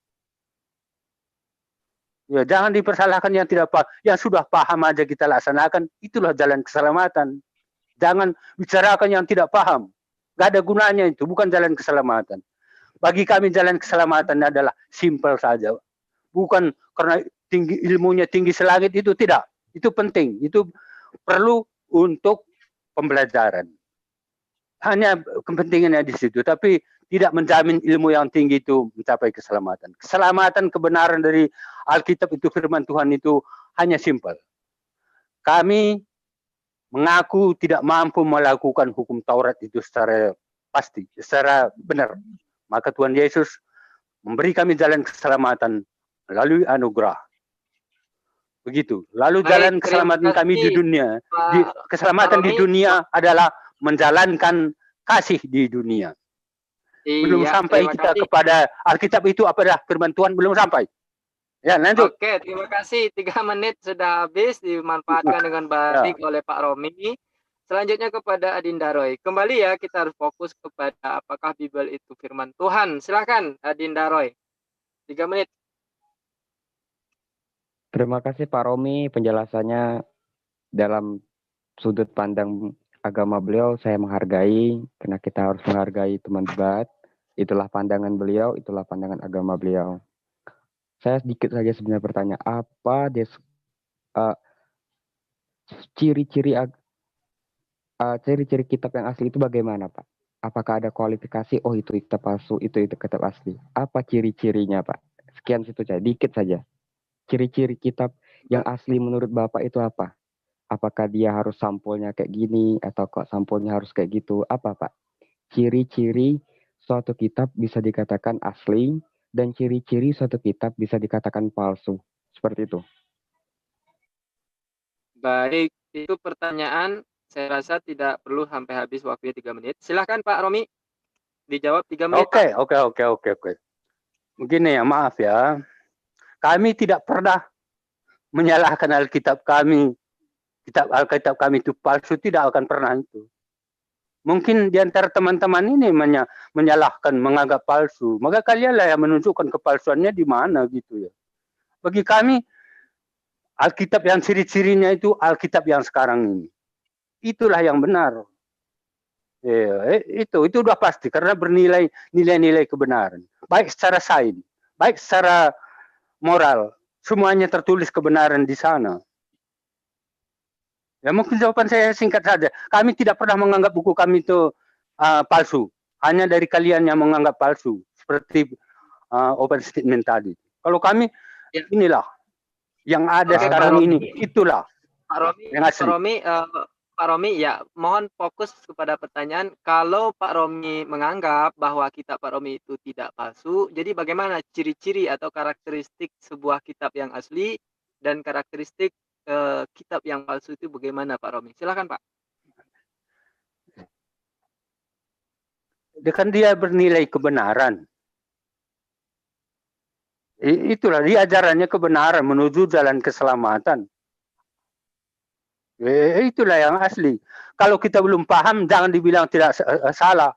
Ya, jangan dipersalahkan yang tidak paham. Yang sudah paham aja kita laksanakan, itulah jalan keselamatan. Jangan bicarakan yang tidak paham. Gak ada gunanya itu, bukan jalan keselamatan. Bagi kami jalan keselamatan adalah simpel saja. Bukan karena ilmunya tinggi selangit itu, tidak. Itu penting, itu perlu untuk pembelajaran. Hanya kepentingannya di situ, tapi tidak menjamin ilmu yang tinggi itu mencapai keselamatan. Keselamatan, kebenaran dari Alkitab itu, firman Tuhan itu hanya simpel. Kami mengaku tidak mampu melakukan hukum Taurat itu secara pasti, secara benar. Maka Tuhan Yesus memberi kami jalan keselamatan melalui anugerah. Begitu. Lalu jalan keselamatan kami di dunia, keselamatan di dunia adalah menjalankan kasih di dunia. Belum sampai kita kepada Alkitab itu apa firman Tuhan, belum sampai. Ya, lanjut. Oke, terima kasih. 3 menit sudah habis dimanfaatkan dengan baik oleh Pak Romi. Selanjutnya kepada Adinda Roy. Kembali ya, kita harus fokus kepada apakah Bible itu firman Tuhan. Silakan Adinda Roy. 3 menit. Terima kasih Pak Romi, penjelasannya dalam sudut pandang agama beliau saya menghargai, karena kita harus menghargai teman debat. Itulah pandangan beliau, itulah pandangan agama beliau. Saya sedikit saja sebenarnya bertanya, apa ciri-ciri kitab yang asli itu bagaimana, Pak? Apakah ada kualifikasi, oh itu kitab palsu, itu kitab asli? Apa ciri-cirinya, Pak? Sekian situ saja, dikit saja. Ciri-ciri kitab yang asli menurut Bapak itu apa? Apakah dia harus sampulnya kayak gini, atau kok sampulnya harus kayak gitu? Apa, Pak? Ciri-ciri suatu kitab bisa dikatakan asli dan ciri-ciri suatu kitab bisa dikatakan palsu. Seperti itu. Baik, itu pertanyaan saya rasa tidak perlu sampai habis waktunya 3 menit. Silahkan Pak Romi, dijawab 3 menit Pak. Oke. Begini ya, maaf ya. Kami tidak pernah menyalahkan Alkitab kami. Alkitab kami itu palsu, tidak akan pernah itu. Mungkin di antara teman-teman ini menyalahkan, menganggap palsu. Maka kalianlah yang menunjukkan kepalsuannya di mana gitu ya. Bagi kami, Alkitab yang ciri-cirinya itu Alkitab yang sekarang ini. Itulah yang benar. Itu udah pasti karena bernilai nilai-nilai kebenaran. Baik secara sains, baik secara moral, semuanya tertulis kebenaran di sana. Ya mungkin jawaban saya singkat saja. Kami tidak pernah menganggap buku kami itu palsu. Hanya dari kalian yang menganggap palsu. Seperti open statement tadi. Kalau kami, inilah. Yang ada sekarang ini, itulah. Pak Romi, ya mohon fokus kepada pertanyaan. Kalau Pak Romi menganggap bahwa kitab Pak Romi itu tidak palsu, jadi bagaimana ciri-ciri atau karakteristik sebuah kitab yang asli dan karakteristik kitab yang palsu itu bagaimana Pak Romi? Silakan Pak. Kan dia bernilai kebenaran. Itulah dia ajarannya kebenaran menuju jalan keselamatan. Itulah yang asli. Kalau kita belum paham, jangan dibilang tidak salah.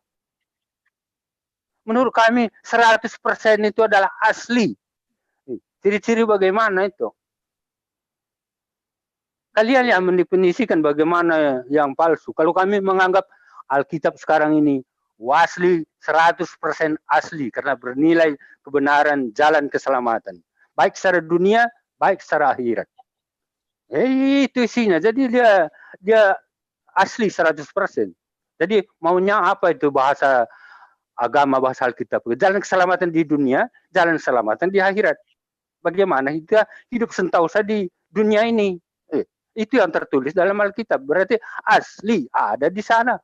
Menurut kami 100% itu adalah asli. Ciri-ciri bagaimana itu? Kalian yang mendefinisikan bagaimana yang palsu. Kalau kami menganggap Alkitab sekarang ini asli, 100% asli karena bernilai kebenaran jalan keselamatan. Baik secara dunia, baik secara akhirat. Itu isinya. Jadi dia asli 100%. Jadi maunya apa itu bahasa agama, bahasa Alkitab? Jalan keselamatan di dunia, jalan keselamatan di akhirat. Bagaimana kita hidup sentosa di dunia ini? Itu yang tertulis dalam Alkitab. Berarti asli ada di sana.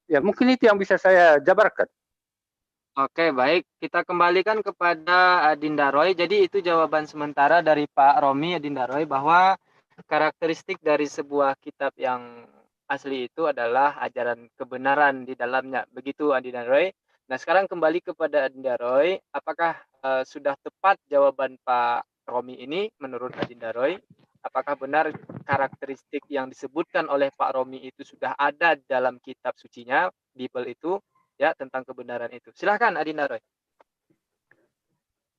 Ya mungkin itu yang bisa saya jabarkan. Oke, baik. Kita kembalikan kepada Adinda Roy. Jadi itu jawaban sementara dari Pak Romi Adinda Roy bahwa karakteristik dari sebuah kitab yang asli itu adalah ajaran kebenaran di dalamnya. Begitu Adinda Roy. Nah, sekarang kembali kepada Adinda Roy. Apakah sudah tepat jawaban Pak Romi ini menurut Adinda Roy? Apakah benar karakteristik yang disebutkan oleh Pak Romi itu sudah ada dalam kitab sucinya, Bible itu, ya, tentang kebenaran itu? Silahkan Adinda Roy.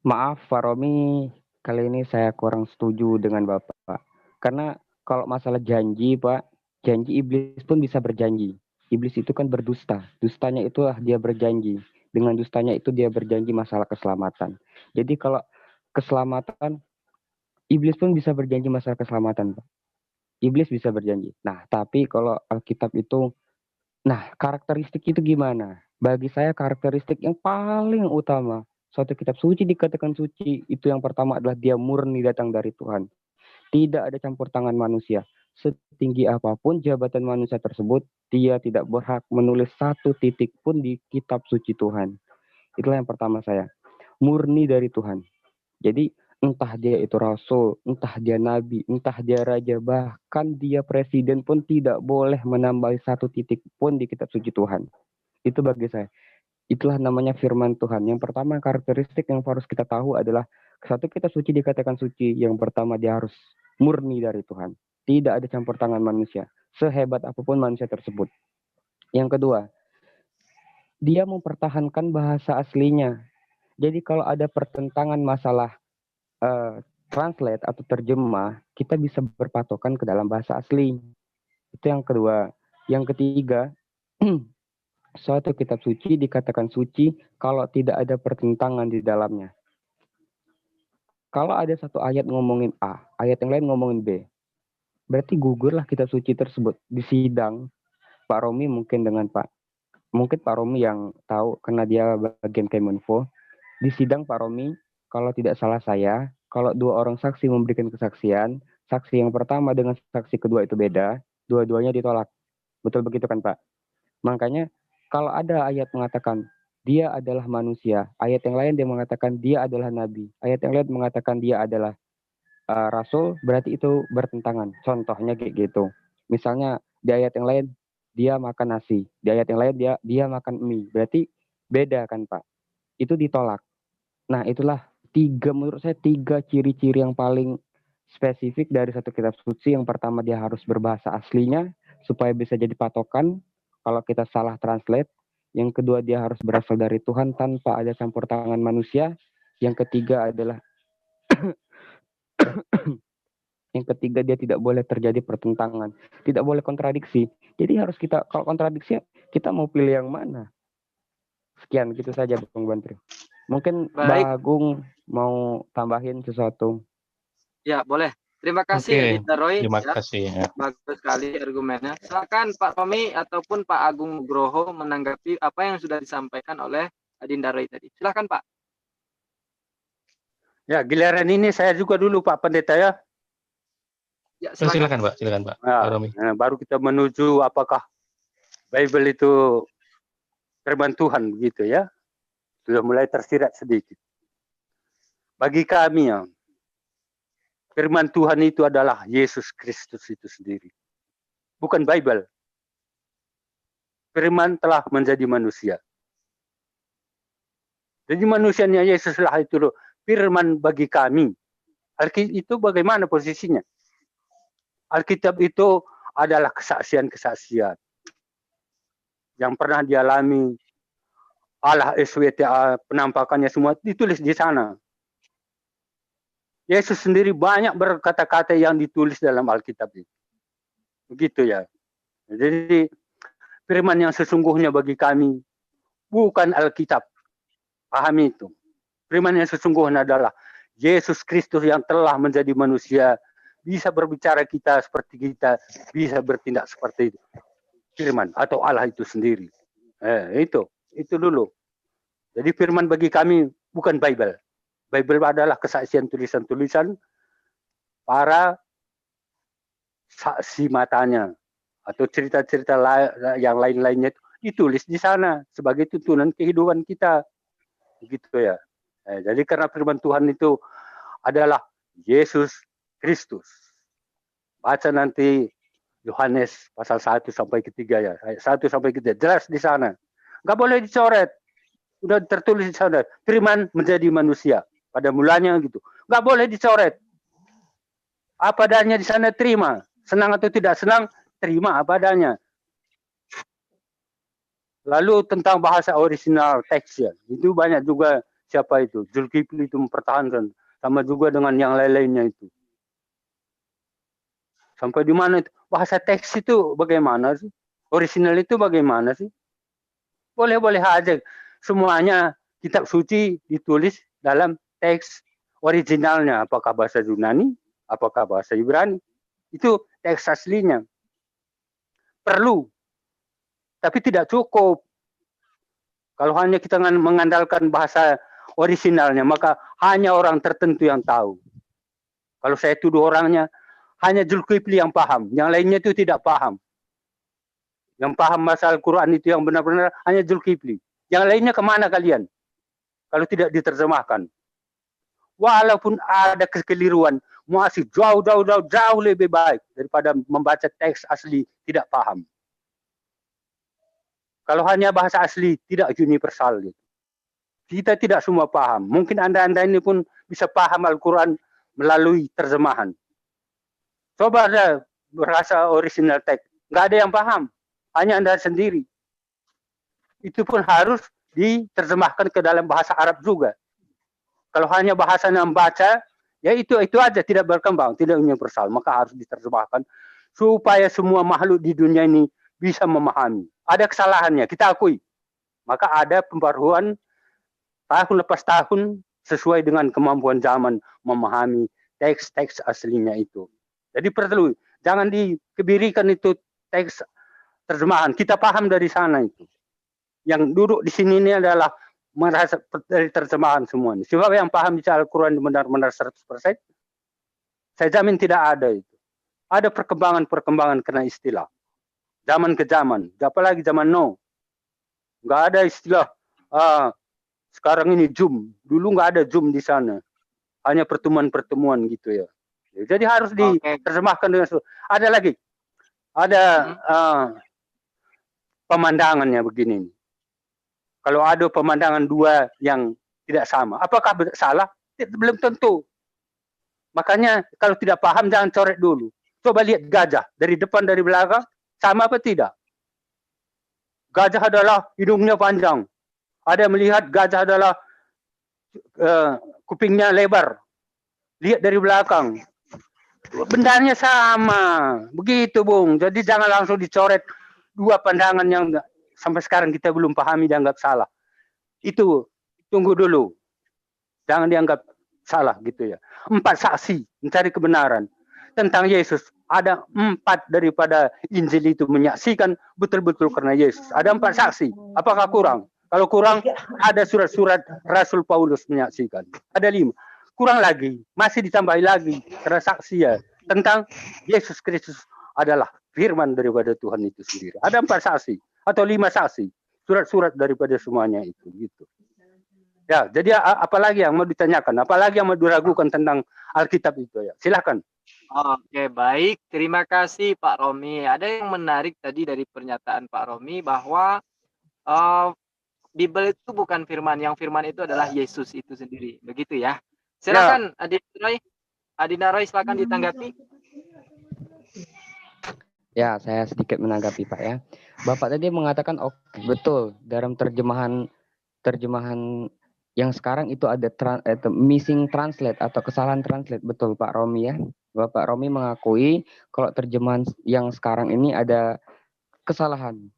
Maaf Pak Romi, kali ini saya kurang setuju dengan Bapak. Karena kalau masalah janji Pak, janji iblis pun bisa berjanji. Iblis itu kan berdusta. Dustanya itulah dia berjanji. Dengan dustanya itu dia berjanji masalah keselamatan. Jadi kalau keselamatan, iblis pun bisa berjanji masalah keselamatan, Pak. Iblis bisa berjanji. Nah, tapi kalau Alkitab itu, karakteristik itu gimana? Bagi saya karakteristik yang paling utama, suatu kitab suci dikatakan suci, itu yang pertama adalah dia murni datang dari Tuhan. Tidak ada campur tangan manusia. Setinggi apapun jabatan manusia tersebut, dia tidak berhak menulis satu titik pun di kitab suci Tuhan. Itulah yang pertama saya. Murni dari Tuhan. Jadi entah dia itu rasul, entah dia nabi, entah dia raja, bahkan dia presiden pun tidak boleh menambahi satu titik pun di kitab suci Tuhan. Itu bagi saya. Itulah namanya firman Tuhan. Yang pertama karakteristik yang harus kita tahu adalah satu kitab suci dikatakan suci. Yang pertama dia harus murni dari Tuhan. Tidak ada campur tangan manusia. Sehebat apapun manusia tersebut. Yang kedua, dia mempertahankan bahasa aslinya. Jadi kalau ada pertentangan masalah translate atau terjemah, kita bisa berpatokan ke dalam bahasa asli. Itu yang kedua. Yang ketiga, suatu kitab suci dikatakan suci kalau tidak ada pertentangan di dalamnya. Kalau ada satu ayat ngomongin A, ayat yang lain ngomongin B, berarti gugurlah kitab suci tersebut. Di sidang, Pak Romi mungkin Pak Romi yang tahu karena dia bagian Kemenfo. Di sidang Pak Romi, kalau tidak salah saya, kalau dua orang saksi memberikan kesaksian, saksi yang pertama dengan saksi kedua itu beda, dua-duanya ditolak. Betul begitu kan Pak? Makanya kalau ada ayat mengatakan dia adalah manusia. Ayat yang lain dia mengatakan dia adalah nabi. Ayat yang lain mengatakan dia adalah rasul, berarti itu bertentangan. Contohnya kayak gitu. Misalnya di ayat yang lain dia makan nasi, di ayat yang lain dia makan mie. Berarti beda kan, Pak? Itu ditolak. Nah, itulah menurut saya tiga ciri-ciri yang paling spesifik dari satu kitab suci. Yang pertama, dia harus berbahasa aslinya supaya bisa jadi patokan kalau kita salah translate. Yang kedua, dia harus berasal dari Tuhan tanpa ada campur tangan manusia. Yang ketiga adalah dia tidak boleh terjadi pertentangan, tidak boleh kontradiksi. Jadi harus kalau kontradiksi, kita mau pilih yang mana? Sekian, gitu saja Bung Bantri. Mungkin Mbak Agung mau tambahin sesuatu. Ya, boleh. Terima kasih Adinda Roy. Terima kasih. Ya. Bagus sekali argumennya. Silakan Pak Romi ataupun Pak Agung Nugroho menanggapi apa yang sudah disampaikan oleh Adinda Roy tadi. Silakan Pak. Ya, giliran ini saya juga dulu Pak Pendeta ya. Ya, silakan Pak. Pak Romi. Nah, baru kita menuju apakah Bible itu firman Tuhan begitu ya. Sudah mulai tersirat sedikit. Bagi kami ya, firman Tuhan itu adalah Yesus Kristus itu sendiri. Bukan Bible. Firman telah menjadi manusia. Jadi manusianya Yesus lah itu loh. Firman bagi kami. Alkitab itu bagaimana posisinya? Alkitab itu adalah kesaksian-kesaksian yang pernah dialami Allah SWTA, penampakannya semua ditulis di sana. Yesus sendiri banyak berkata-kata yang ditulis dalam Alkitab itu. Begitu ya. Jadi firman yang sesungguhnya bagi kami bukan Alkitab. Pahami itu. Firman yang sesungguhnya adalah Yesus Kristus yang telah menjadi manusia, bisa berbicara kita seperti kita, bisa bertindak seperti itu. Firman atau Allah itu sendiri. Itu dulu. Jadi firman bagi kami bukan Bible. Bible adalah kesaksian tulisan-tulisan para saksi matanya atau cerita-cerita yang lain-lainnya itu ditulis di sana sebagai tuntunan kehidupan kita. Begitu ya. Jadi karena firman Tuhan itu adalah Yesus Kristus. Baca nanti Yohanes pasal 1 sampai 3 ya. 1 sampai 3 jelas di sana. Enggak boleh dicoret. Sudah tertulis di sana. Firman menjadi manusia. Pada mulanya gitu. Enggak boleh dicoret. Apa adanya di sana terima. Senang atau tidak senang, terima apa adanya. Lalu tentang bahasa original teks ya. Itu banyak juga siapa itu. Zulkifli itu mempertahankan. Sama juga dengan yang lain-lainnya itu. Sampai di mana itu? Bahasa teks itu bagaimana sih? Original itu bagaimana sih? Boleh-boleh aja. Semuanya kitab suci ditulis dalam teks originalnya. Apakah bahasa Yunani? Apakah bahasa Ibrani? Itu teks aslinya. Perlu. Tapi tidak cukup. Kalau hanya kita mengandalkan bahasa originalnya, maka hanya orang tertentu yang tahu. Kalau saya tuduh orangnya, hanya Zulkifli yang paham, yang lainnya itu tidak paham. Yang paham masalah Al-Quran itu yang benar-benar hanya Zulkifli. Yang lainnya kemana kalian? Kalau tidak diterjemahkan. Walaupun ada kekeliruan, masih jauh lebih baik daripada membaca teks asli tidak paham. Kalau hanya bahasa asli tidak universal. Kita tidak semua paham. Mungkin Anda ini pun bisa paham Al-Quran melalui terjemahan. Coba ada bahasa original teks. Nggak ada yang paham. Hanya Anda sendiri. Itu pun harus diterjemahkan ke dalam bahasa Arab juga. Kalau hanya bahasa yang baca, ya itu aja tidak berkembang, tidak universal. Maka harus diterjemahkan supaya semua makhluk di dunia ini bisa memahami. Ada kesalahannya, kita akui. Maka ada pembaruan tahun lepas tahun sesuai dengan kemampuan zaman memahami teks-teks aslinya itu. Jadi perlu, jangan dikebirikan itu teks terjemahan. Kita paham dari sana itu. Yang duduk di sini ini adalah merasa dari terjemahan semua. Siapa yang paham bicara Al-Quran benar-benar 100%? Saya jamin tidak ada itu. Ada perkembangan-perkembangan kena istilah. Zaman ke zaman. Apalagi zaman Nuh. Nggak ada istilah sekarang ini Zoom. Dulu nggak ada Zoom di sana. Hanya pertemuan-pertemuan gitu ya. Jadi harus diterjemahkan dengan ada lagi. Ada pemandangannya begini. Kalau ada pemandangan dua yang tidak sama, apakah salah? Belum tentu. Makanya kalau tidak paham jangan coret dulu. Coba lihat gajah dari depan dari belakang sama apa tidak? Gajah adalah hidungnya panjang. Ada melihat gajah adalah kupingnya lebar. Lihat dari belakang. Bendanya sama. Begitu, Bung. Jadi jangan langsung dicoret dua pandangan yang sampai sekarang kita belum pahami dianggap salah. Itu tunggu dulu. Jangan dianggap salah gitu ya. 4 saksi mencari kebenaran tentang Yesus. Ada 4 daripada Injil itu menyaksikan betul-betul karena Yesus. Ada 4 saksi. Apakah kurang? Kalau kurang, ada surat-surat Rasul Paulus menyaksikan. Ada 5. Kurang lagi, masih ditambahi lagi karena saksi ya tentang Yesus Kristus adalah firman daripada Tuhan itu sendiri. Ada 4 saksi atau 5 saksi, surat-surat daripada semuanya itu gitu. Ya, jadi apalagi yang mau ditanyakan, apalagi yang mau diragukan tentang Alkitab itu ya. Silakan. Oke, baik. Terima kasih Pak Romi. Ada yang menarik tadi dari pernyataan Pak Romi bahwa Bible itu bukan firman, yang firman itu adalah Yesus itu sendiri. Begitu ya. Silakan ya. Adina Roy silakan ditanggapi. Ya, saya sedikit menanggapi Pak ya. Bapak tadi mengatakan betul dalam terjemahan yang sekarang itu ada missing translate atau kesalahan translate, betul Pak Romi ya. Bapak Romi mengakui kalau terjemahan yang sekarang ini ada kesalahan.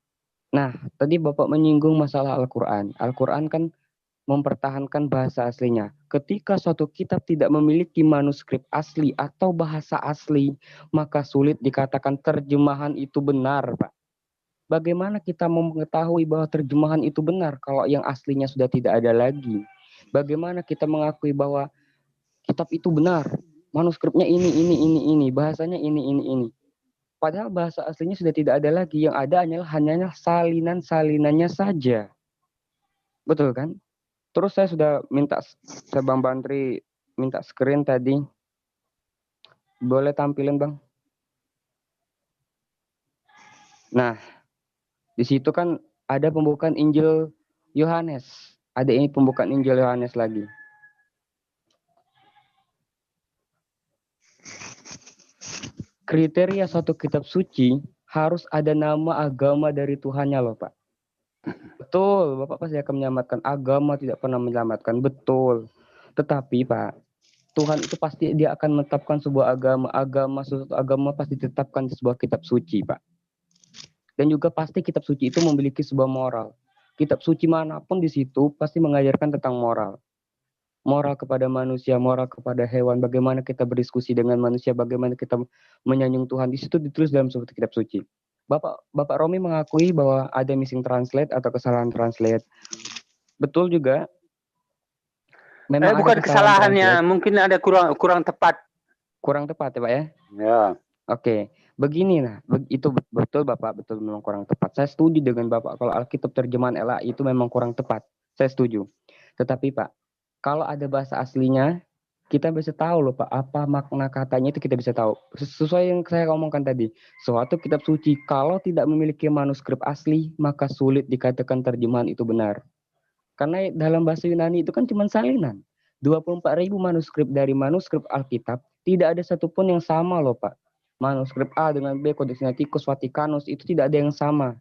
Nah, tadi Bapak menyinggung masalah Al-Quran. Al-Quran kan mempertahankan bahasa aslinya. Ketika suatu kitab tidak memiliki manuskrip asli atau bahasa asli, maka sulit dikatakan terjemahan itu benar, Pak. Bagaimana kita mau mengetahui bahwa terjemahan itu benar kalau yang aslinya sudah tidak ada lagi? Bagaimana kita mengakui bahwa kitab itu benar? Manuskripnya ini, bahasanya ini. Padahal bahasa aslinya sudah tidak ada lagi. Yang ada hanya salinan-salinannya saja. Betul kan? Terus saya sudah saya Bang Bantri minta screen tadi. Boleh tampilin Bang? Nah, di situ kan ada pembukaan Injil Yohanes. Ada ini pembukaan Injil Yohanes lagi. Kriteria suatu kitab suci harus ada nama agama dari Tuhannya loh Pak. Betul, Bapak pasti akan menyelamatkan. Agama tidak pernah menyelamatkan, betul. Tetapi Pak, Tuhan itu pasti dia akan menetapkan sebuah suatu agama pasti ditetapkan di sebuah kitab suci Pak. Dan juga pasti kitab suci itu memiliki sebuah moral. Kitab suci manapun di situ pasti mengajarkan tentang moral. Moral kepada manusia, moral kepada hewan, bagaimana kita berdiskusi dengan manusia, bagaimana kita menyanjung Tuhan. Di situ ditulis dalam suatu kitab suci. Bapak Romi mengakui bahwa ada missing translate atau kesalahan translate. Betul juga. Memang bukan kesalahannya, mungkin ada kurang tepat. Kurang tepat ya Pak ya? Ya. Oke, begini nah, itu betul Bapak, betul memang kurang tepat. Saya setuju dengan Bapak kalau Alkitab terjemahan LAI itu memang kurang tepat. Saya setuju. Tetapi Pak, kalau ada bahasa aslinya, kita bisa tahu loh Pak, apa makna katanya itu kita bisa tahu. Sesuai yang saya ngomongkan tadi, suatu kitab suci kalau tidak memiliki manuskrip asli, maka sulit dikatakan terjemahan itu benar. Karena dalam bahasa Yunani itu kan cuma salinan. 24.000 manuskrip dari manuskrip Alkitab, tidak ada satupun yang sama loh Pak. Manuskrip A dengan B, Codex Sinaiticus, Vaticanus, itu tidak ada yang sama.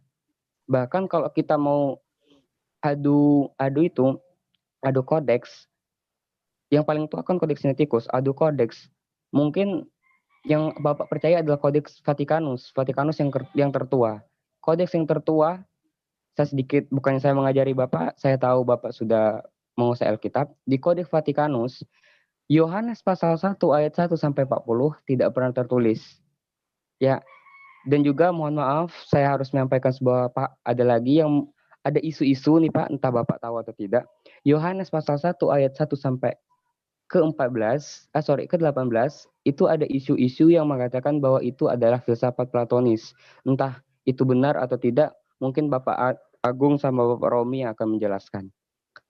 Bahkan kalau kita mau adu kodeks, yang paling tua kan Codex Sinaiticus, adu kodeks. Mungkin yang Bapak percaya adalah Codex Vaticanus yang tertua. Kodeks yang tertua, saya sedikit, bukannya saya mengajari Bapak, saya tahu Bapak sudah menguasai Alkitab. Di Codex Vaticanus, Yohanes pasal 1 ayat 1 sampai 40 tidak pernah tertulis. Ya, dan juga mohon maaf, saya harus menyampaikan sebuah Pak, ada isu-isu nih Pak, entah Bapak tahu atau tidak. Yohanes pasal 1 ayat 1 sampai ke-18 itu ada isu-isu yang mengatakan bahwa itu adalah filsafat Platonis. Entah itu benar atau tidak, mungkin Bapak Agung sama Bapak Romi yang akan menjelaskan.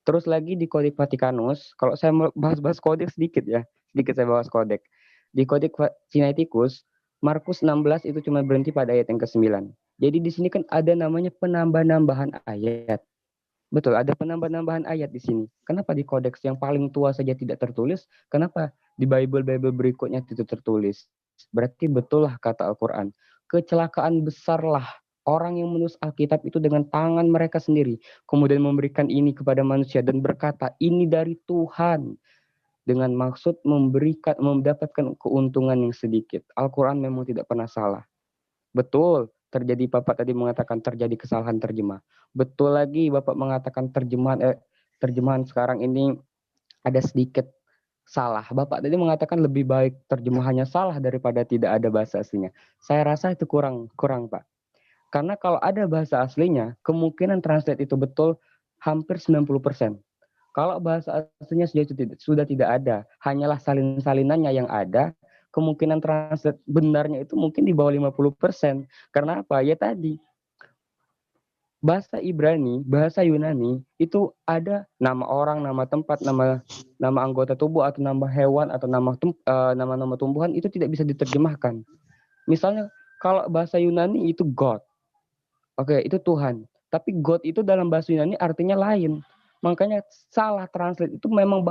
Terus lagi di Kodeks Vatikanus, kalau saya bahas kodeks sedikit ya, sedikit saya bahas kodeks. Di Kodeks Sinaiticus, Markus 16 itu cuma berhenti pada ayat yang ke-9. Jadi di sini kan ada namanya penambah-nambahan ayat. Betul, ada penambah-nambahan ayat di sini. Kenapa di kodeks yang paling tua saja tidak tertulis? Kenapa di Bible berikutnya tidak tertulis? Berarti betul lah kata Al-Quran. Kecelakaan besarlah orang yang menulis Alkitab itu dengan tangan mereka sendiri. Kemudian memberikan ini kepada manusia dan berkata, ini dari Tuhan. Dengan maksud mendapatkan keuntungan yang sedikit. Al-Quran memang tidak pernah salah. Betul, terjadi Bapak tadi mengatakan terjadi kesalahan terjemah. Betul lagi Bapak mengatakan terjemahan sekarang ini ada sedikit salah. Bapak tadi mengatakan lebih baik terjemahannya salah daripada tidak ada bahasa aslinya. Saya rasa itu kurang Pak. Karena kalau ada bahasa aslinya, kemungkinan translate itu betul hampir 90%. Kalau bahasa aslinya sudah tidak ada, hanyalah salin-salinannya yang ada, kemungkinan translate benarnya itu mungkin di bawah 50%. Karena apa? Ya tadi, bahasa Ibrani, bahasa Yunani, itu ada nama orang, nama tempat, nama anggota tubuh, atau nama hewan, atau nama tumbuhan, itu tidak bisa diterjemahkan. Misalnya, kalau bahasa Yunani itu God. Oke, itu Tuhan. Tapi God itu dalam bahasa Yunani artinya lain. Makanya salah translate itu memang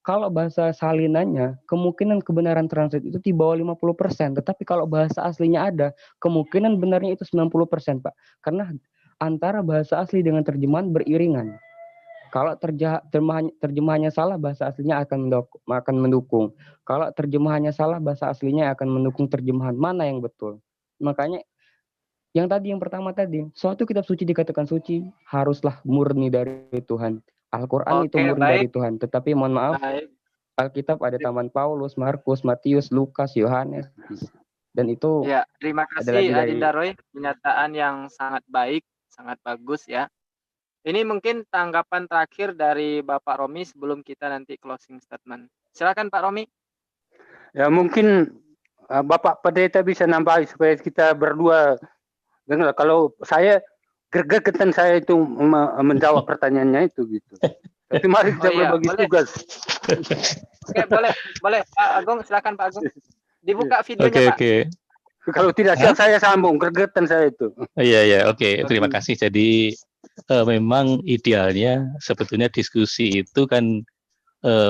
kalau bahasa salinannya, kemungkinan kebenaran translate itu di bawah 50%. Tetapi kalau bahasa aslinya ada, kemungkinan benarnya itu 90%, Pak. Karena antara bahasa asli dengan terjemahan beriringan. Kalau terjemahannya salah, bahasa aslinya akan mendukung. Kalau terjemahannya salah, bahasa aslinya akan mendukung terjemahan. Mana yang betul? Makanya yang pertama tadi, suatu kitab suci dikatakan suci, haruslah murni dari Tuhan. Al-Quran itu murni dari Tuhan. Tetapi mohon maaf, Alkitab ada taman Paulus, Markus, Matius, Lukas, Yohanes. Dan itu ya, terima kasih Adinda Roy, pernyataan yang sangat baik, sangat bagus ya. Ini mungkin tanggapan terakhir dari Bapak Romi sebelum kita nanti closing statement. Silakan Pak Romi. Ya mungkin Bapak Pendeta bisa nambahi supaya kita berdua. Kalau saya gregetan saya itu menjawab pertanyaannya itu gitu. Tapi mari kita berbagi tugas. Oke, boleh Pak Agung, silakan Pak Agung. Dibuka videonya Pak. Oke. Kalau tidak siap saya sambung, gregetan saya itu. Iya, oke. Terima kasih. Jadi memang idealnya sebetulnya diskusi itu kan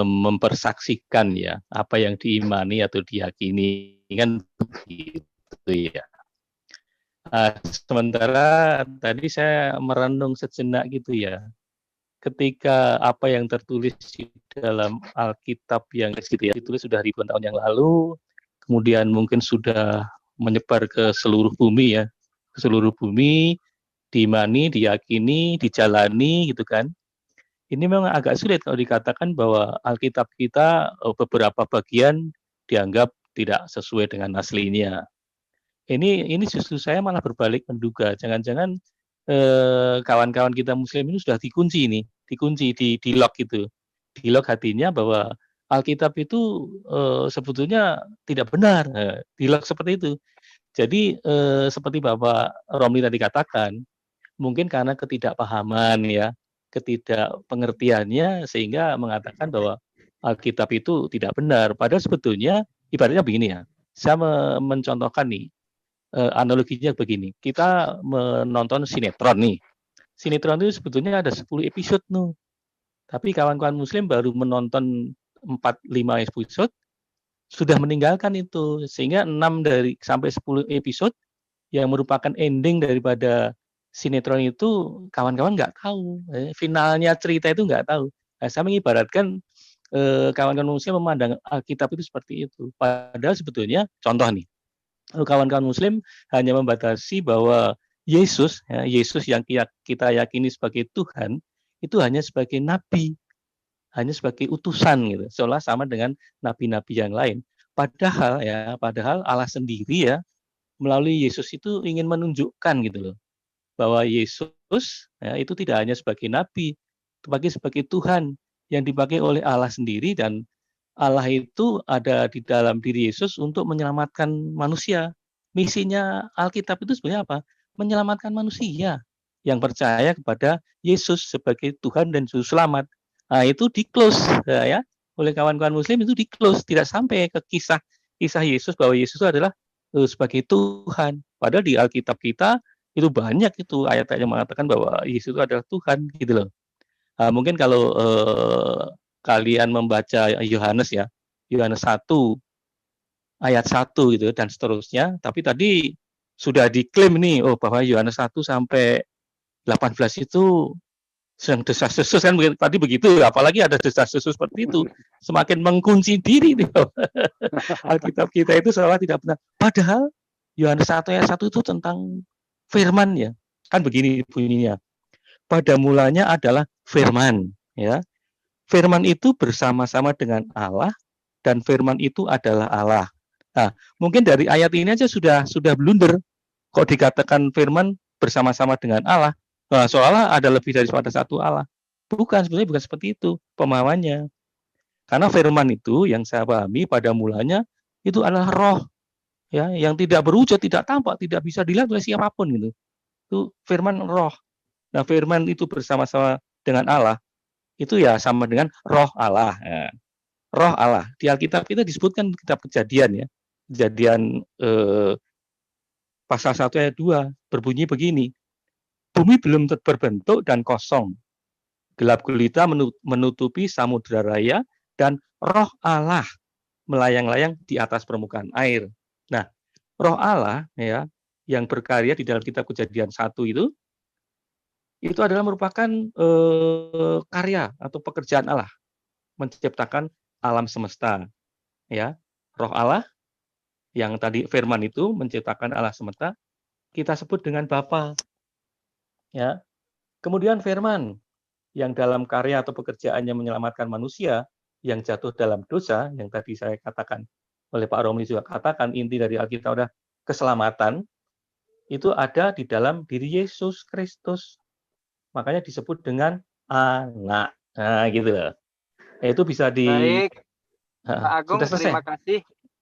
mempersaksikan ya apa yang diimani atau diyakini kan begitu ya. Sementara tadi saya merenung sejenak gitu ya, ketika apa yang tertulis di dalam Alkitab yang ditulis sudah ribuan tahun yang lalu, kemudian mungkin sudah menyebar ke seluruh bumi ya, ke seluruh bumi, diimani, diyakini, dijalani gitu kan. Ini memang agak sulit kalau dikatakan bahwa Alkitab kita beberapa bagian dianggap tidak sesuai dengan aslinya. Ini justru saya malah berbalik menduga, jangan-jangan kawan-kawan kita Muslim ini sudah dikunci di lock gitu, di lock hatinya bahwa Alkitab itu sebetulnya tidak benar, di lock seperti itu. Jadi seperti Bapak Romli tadi katakan, mungkin karena ketidakpahaman ya, ketidakpengertiannya sehingga mengatakan bahwa Alkitab itu tidak benar. Padahal sebetulnya ibaratnya begini ya, saya mencontohkan nih. Analoginya begini, kita menonton sinetron nih. Sinetron itu sebetulnya ada 10 episode nih. Tapi kawan-kawan Muslim baru menonton 4-5 episode sudah meninggalkan itu. Sehingga 6 sampai 10 episode yang merupakan ending daripada sinetron itu kawan-kawan nggak tahu. Finalnya cerita itu nggak tahu. Nah, saya mengibaratkan kawan-kawan Muslim memandang Alkitab itu seperti itu. Padahal sebetulnya contoh nih, kawan-kawan Muslim hanya membatasi bahwa Yesus yang kita yakini sebagai Tuhan, itu hanya sebagai nabi, hanya sebagai utusan gitu, seolah sama dengan nabi-nabi yang lain. Padahal Allah sendiri ya melalui Yesus itu ingin menunjukkan gitu loh, bahwa Yesus itu tidak hanya sebagai nabi, tetapi sebagai Tuhan yang dipakai oleh Allah sendiri, dan Allah itu ada di dalam diri Yesus untuk menyelamatkan manusia. Misinya Alkitab itu sebenarnya apa? Menyelamatkan manusia yang percaya kepada Yesus sebagai Tuhan dan Juru Selamat. Nah, itu di close ya oleh kawan-kawan Muslim, itu di close, tidak sampai ke kisah Yesus bahwa Yesus itu adalah sebagai Tuhan. Padahal di Alkitab kita itu banyak itu ayat-ayat yang mengatakan bahwa Yesus itu adalah Tuhan gitu loh. Mungkin kalau kalian membaca Yohanes ya, Yohanes 1 ayat 1 gitu dan seterusnya, tapi tadi sudah diklaim nih bahwa Yohanes 1 sampai 18 itu sedang desas-desus kan tadi begitu, apalagi ada desas-desus seperti itu, semakin mengunci diri nih. Alkitab kita itu seolah tidak benar. Padahal Yohanes 1 ayat 1 itu tentang firman ya. Kan begini bunyinya. Pada mulanya adalah firman ya. Firman itu bersama-sama dengan Allah dan firman itu adalah Allah. Nah, mungkin dari ayat ini aja sudah blunder. Kok dikatakan firman bersama-sama dengan Allah? Nah, seolah ada lebih daripada satu Allah. Bukan, sebenarnya bukan seperti itu pemahamannya. Karena firman itu yang saya pahami pada mulanya itu adalah roh, ya, yang tidak berwujud, tidak tampak, tidak bisa dilihat oleh siapapun gitu. Itu firman roh. Nah, firman itu bersama-sama dengan Allah itu ya sama dengan roh Allah. Ya. Roh Allah di Alkitab kita disebutkan kitab Kejadian ya. Kejadian pasal 1 ayat 2 berbunyi begini. Bumi belum berbentuk dan kosong. Gelap gulita menutupi samudra raya dan roh Allah melayang-layang di atas permukaan air. Nah, roh Allah ya yang berkarya di dalam kitab Kejadian 1 itu adalah merupakan karya atau pekerjaan Allah menciptakan alam semesta. Ya, roh Allah yang tadi firman itu menciptakan alam semesta kita sebut dengan Bapa. Ya. Kemudian firman yang dalam karya atau pekerjaannya menyelamatkan manusia yang jatuh dalam dosa, yang tadi saya katakan oleh Pak Romli juga katakan inti dari Alkitab adalah keselamatan, itu ada di dalam diri Yesus Kristus. Makanya disebut dengan anak. Nah, gitu loh. Itu bisa di... Baik, Pak Agung, sudah selesai? terima kasih.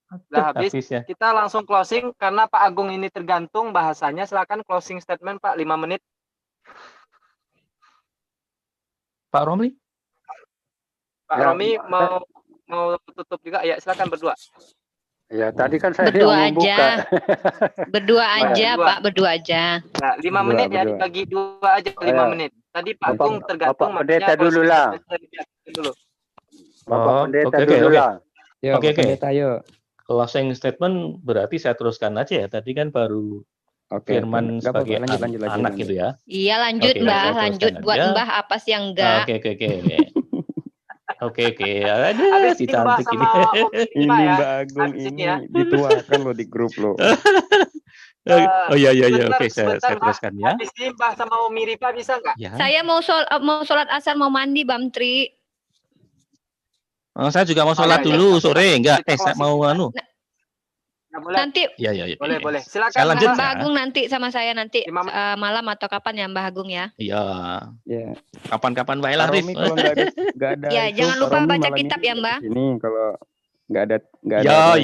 Sudah habis. Ya. Kita langsung closing, karena Pak Agung ini tergantung bahasanya. Silakan closing statement, Pak, 5 menit. Pak Romli? Pak Romi mau tutup juga? Ya, silakan berdua. Ya, tadi kan saya berdua yang membuka. Berdua aja, berdua. Pak, berdua aja. Nah, 5 menit ya, dibagi 2 aja 5 menit. Tadi Pak Agung tergantung. Bapak Pendeta dulu lah. Bapak Pendeta dulu lah. Oke. Pendeta, yuk. Closing statement berarti saya teruskan aja ya. Tadi kan baru firman sebagai anak gitu ya. Iya, lanjut Mbah, lanjut buat Mbah apa sih yang enggak. Oke. Aduh, si cantik ini. Ini Mbak Agung ini dituakan lo di grup lo. Oh iya. Oke, saya teruskan ya. Habis ini Mbah sama Umi Rifa bisa nggak? Ya. Saya mau sholat asar, mau mandi, Bang Tri. Saya juga mau sholat dulu sore, enggak? Saya mau Nanti. Ya. Boleh. Silakan. Saya lanjut Mbak Agung nanti sama saya nanti malam atau kapan ya Mbak Agung ya? Iya. Kapan-kapan Mbak Ella. Kalau nggak ada. Ya, jangan lupa baca kitab ya Mbak. Ini kalau nggak ada. Ya.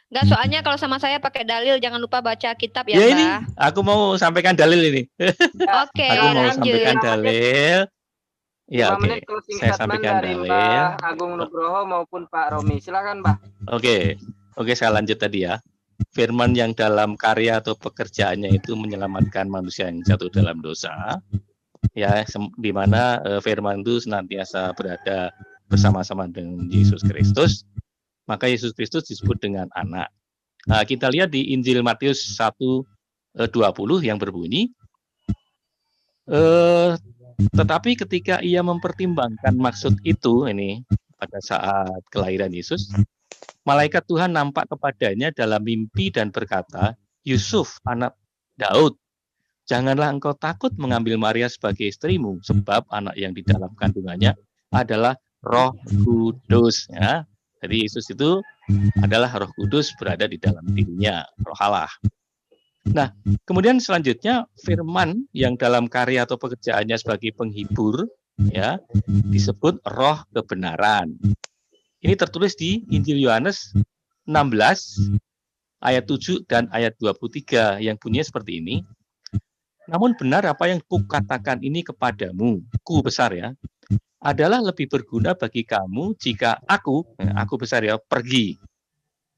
Enggak, soalnya kalau sama saya pakai dalil, jangan lupa baca kitab ya, Mbak. Ini, aku mau sampaikan dalil ini. Oke, aku mau lanjut. sampaikan dalil. Ya, 5 menit closing statement dari Mbak Agung Nugroho maupun Pak Romi. Silakan, Mbak. Oke, saya lanjut tadi ya. Firman yang dalam karya atau pekerjaannya itu menyelamatkan manusia yang jatuh dalam dosa. Ya, di mana firman itu senantiasa berada bersama-sama dengan Yesus Kristus. Maka Yesus Kristus disebut dengan anak. Nah, kita lihat di Injil Matius 1:20 yang berbunyi, tetapi ketika ia mempertimbangkan maksud itu ini pada saat kelahiran Yesus, malaikat Tuhan nampak kepadanya dalam mimpi dan berkata, Yusuf, anak Daud, janganlah engkau takut mengambil Maria sebagai istrimu, sebab anak yang di dalam kandungannya adalah Roh Kudus. Ya. Jadi Yesus itu adalah Roh Kudus berada di dalam dirinya, Roh Allah. Nah, kemudian selanjutnya firman yang dalam karya atau pekerjaannya sebagai penghibur, ya, disebut Roh kebenaran. Ini tertulis di Injil Yohanes 16 ayat 7 dan ayat 23 yang bunyinya seperti ini. Namun benar apa yang kukatakan ini kepadamu, ku besar ya, adalah lebih berguna bagi kamu jika aku besar ya, pergi.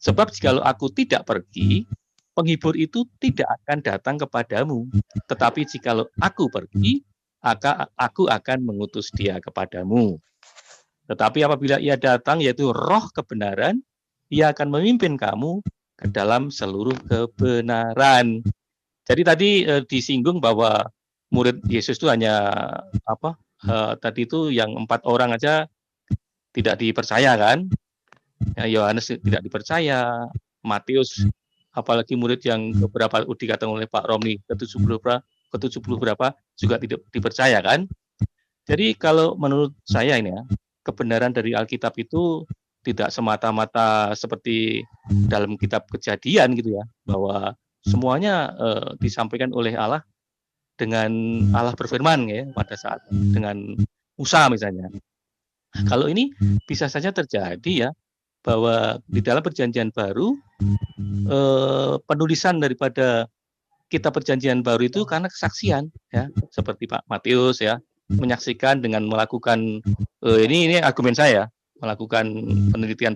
Sebab jikalau aku tidak pergi, penghibur itu tidak akan datang kepadamu. Tetapi jikalau aku pergi, aku akan mengutus dia kepadamu. Tetapi apabila ia datang, yaitu roh kebenaran, ia akan memimpin kamu ke dalam seluruh kebenaran. Jadi tadi disinggung bahwa murid Yesus itu hanya tadi itu yang 4 orang aja tidak dipercaya kan? Ya, Yohanes tidak dipercaya, Matius, apalagi murid yang beberapa dikatakan oleh Pak Romi ke-70 berapa juga tidak dipercaya kan? Jadi kalau menurut saya ini ya, kebenaran dari Alkitab itu tidak semata-mata seperti dalam kitab Kejadian gitu ya, bahwa semuanya disampaikan oleh Allah dengan Allah berfirman ya pada saat dengan Musa misalnya. Kalau ini bisa saja terjadi ya, bahwa di dalam perjanjian baru penulisan daripada kitab perjanjian baru itu karena kesaksian ya, seperti Pak Matius ya, menyaksikan dengan melakukan ini argumen saya, melakukan penelitian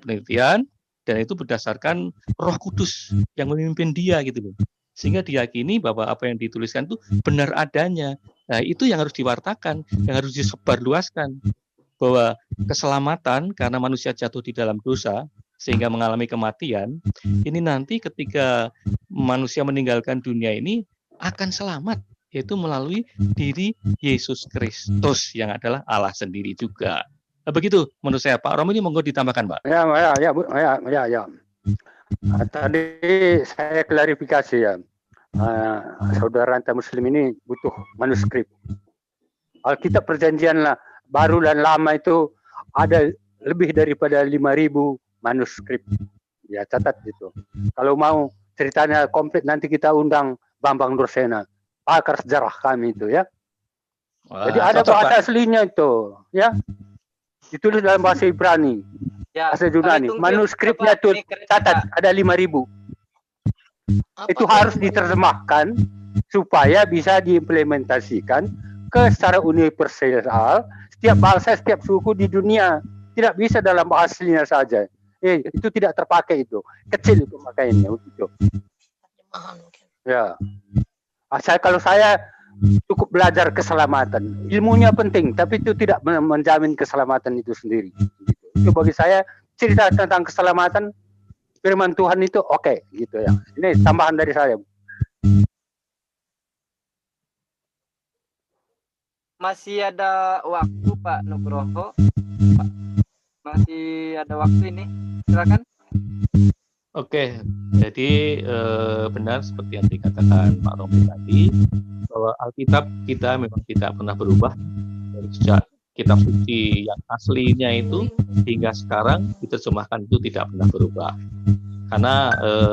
dan itu berdasarkan Roh Kudus yang memimpin dia gitu loh. Sehingga diyakini bahwa apa yang dituliskan itu benar adanya. Nah, itu yang harus diwartakan, yang harus disebarluaskan, bahwa keselamatan karena manusia jatuh di dalam dosa sehingga mengalami kematian, ini nanti ketika manusia meninggalkan dunia ini akan selamat, yaitu melalui diri Yesus Kristus yang adalah Allah sendiri juga. Nah, begitu menurut saya. Pak Romi, ini monggo ditambahkan, Pak. Ya. Tadi saya klarifikasi ya. Saudara antar Muslim ini butuh manuskrip. Alkitab Perjanjian Baru dan Lama itu ada lebih daripada 5.000 manuskrip. Ya, catat itu. Kalau mau ceritanya komplit nanti kita undang Bambang Dursena, pakar sejarah kami itu ya. Wah, jadi ada bahasa aslinya itu ya. Ditulis dalam bahasa Ibrani. Ya, bahasa Yunani. Manuskripnya itu catat ada 5.000. Itu harus diterjemahkan supaya bisa diimplementasikan secara universal setiap bangsa, setiap suku di dunia. Tidak bisa dalam bahasa aslinya saja. Itu tidak terpakai itu. Kecil itu makainya itu. Ya. Kalau saya cukup belajar keselamatan. Ilmunya penting, tapi itu tidak menjamin keselamatan itu sendiri. Itu bagi saya cerita tentang keselamatan firman Tuhan itu oke, gitu ya. Ini tambahan dari saya. Masih ada waktu Pak Nugroho. Masih ada waktu ini. Silakan. Oke, jadi benar seperti yang dikatakan Pak Romi tadi, bahwa Alkitab kita memang tidak pernah berubah dari sejak kitab suci yang aslinya itu hingga sekarang diterjemahkan itu tidak pernah berubah. Karena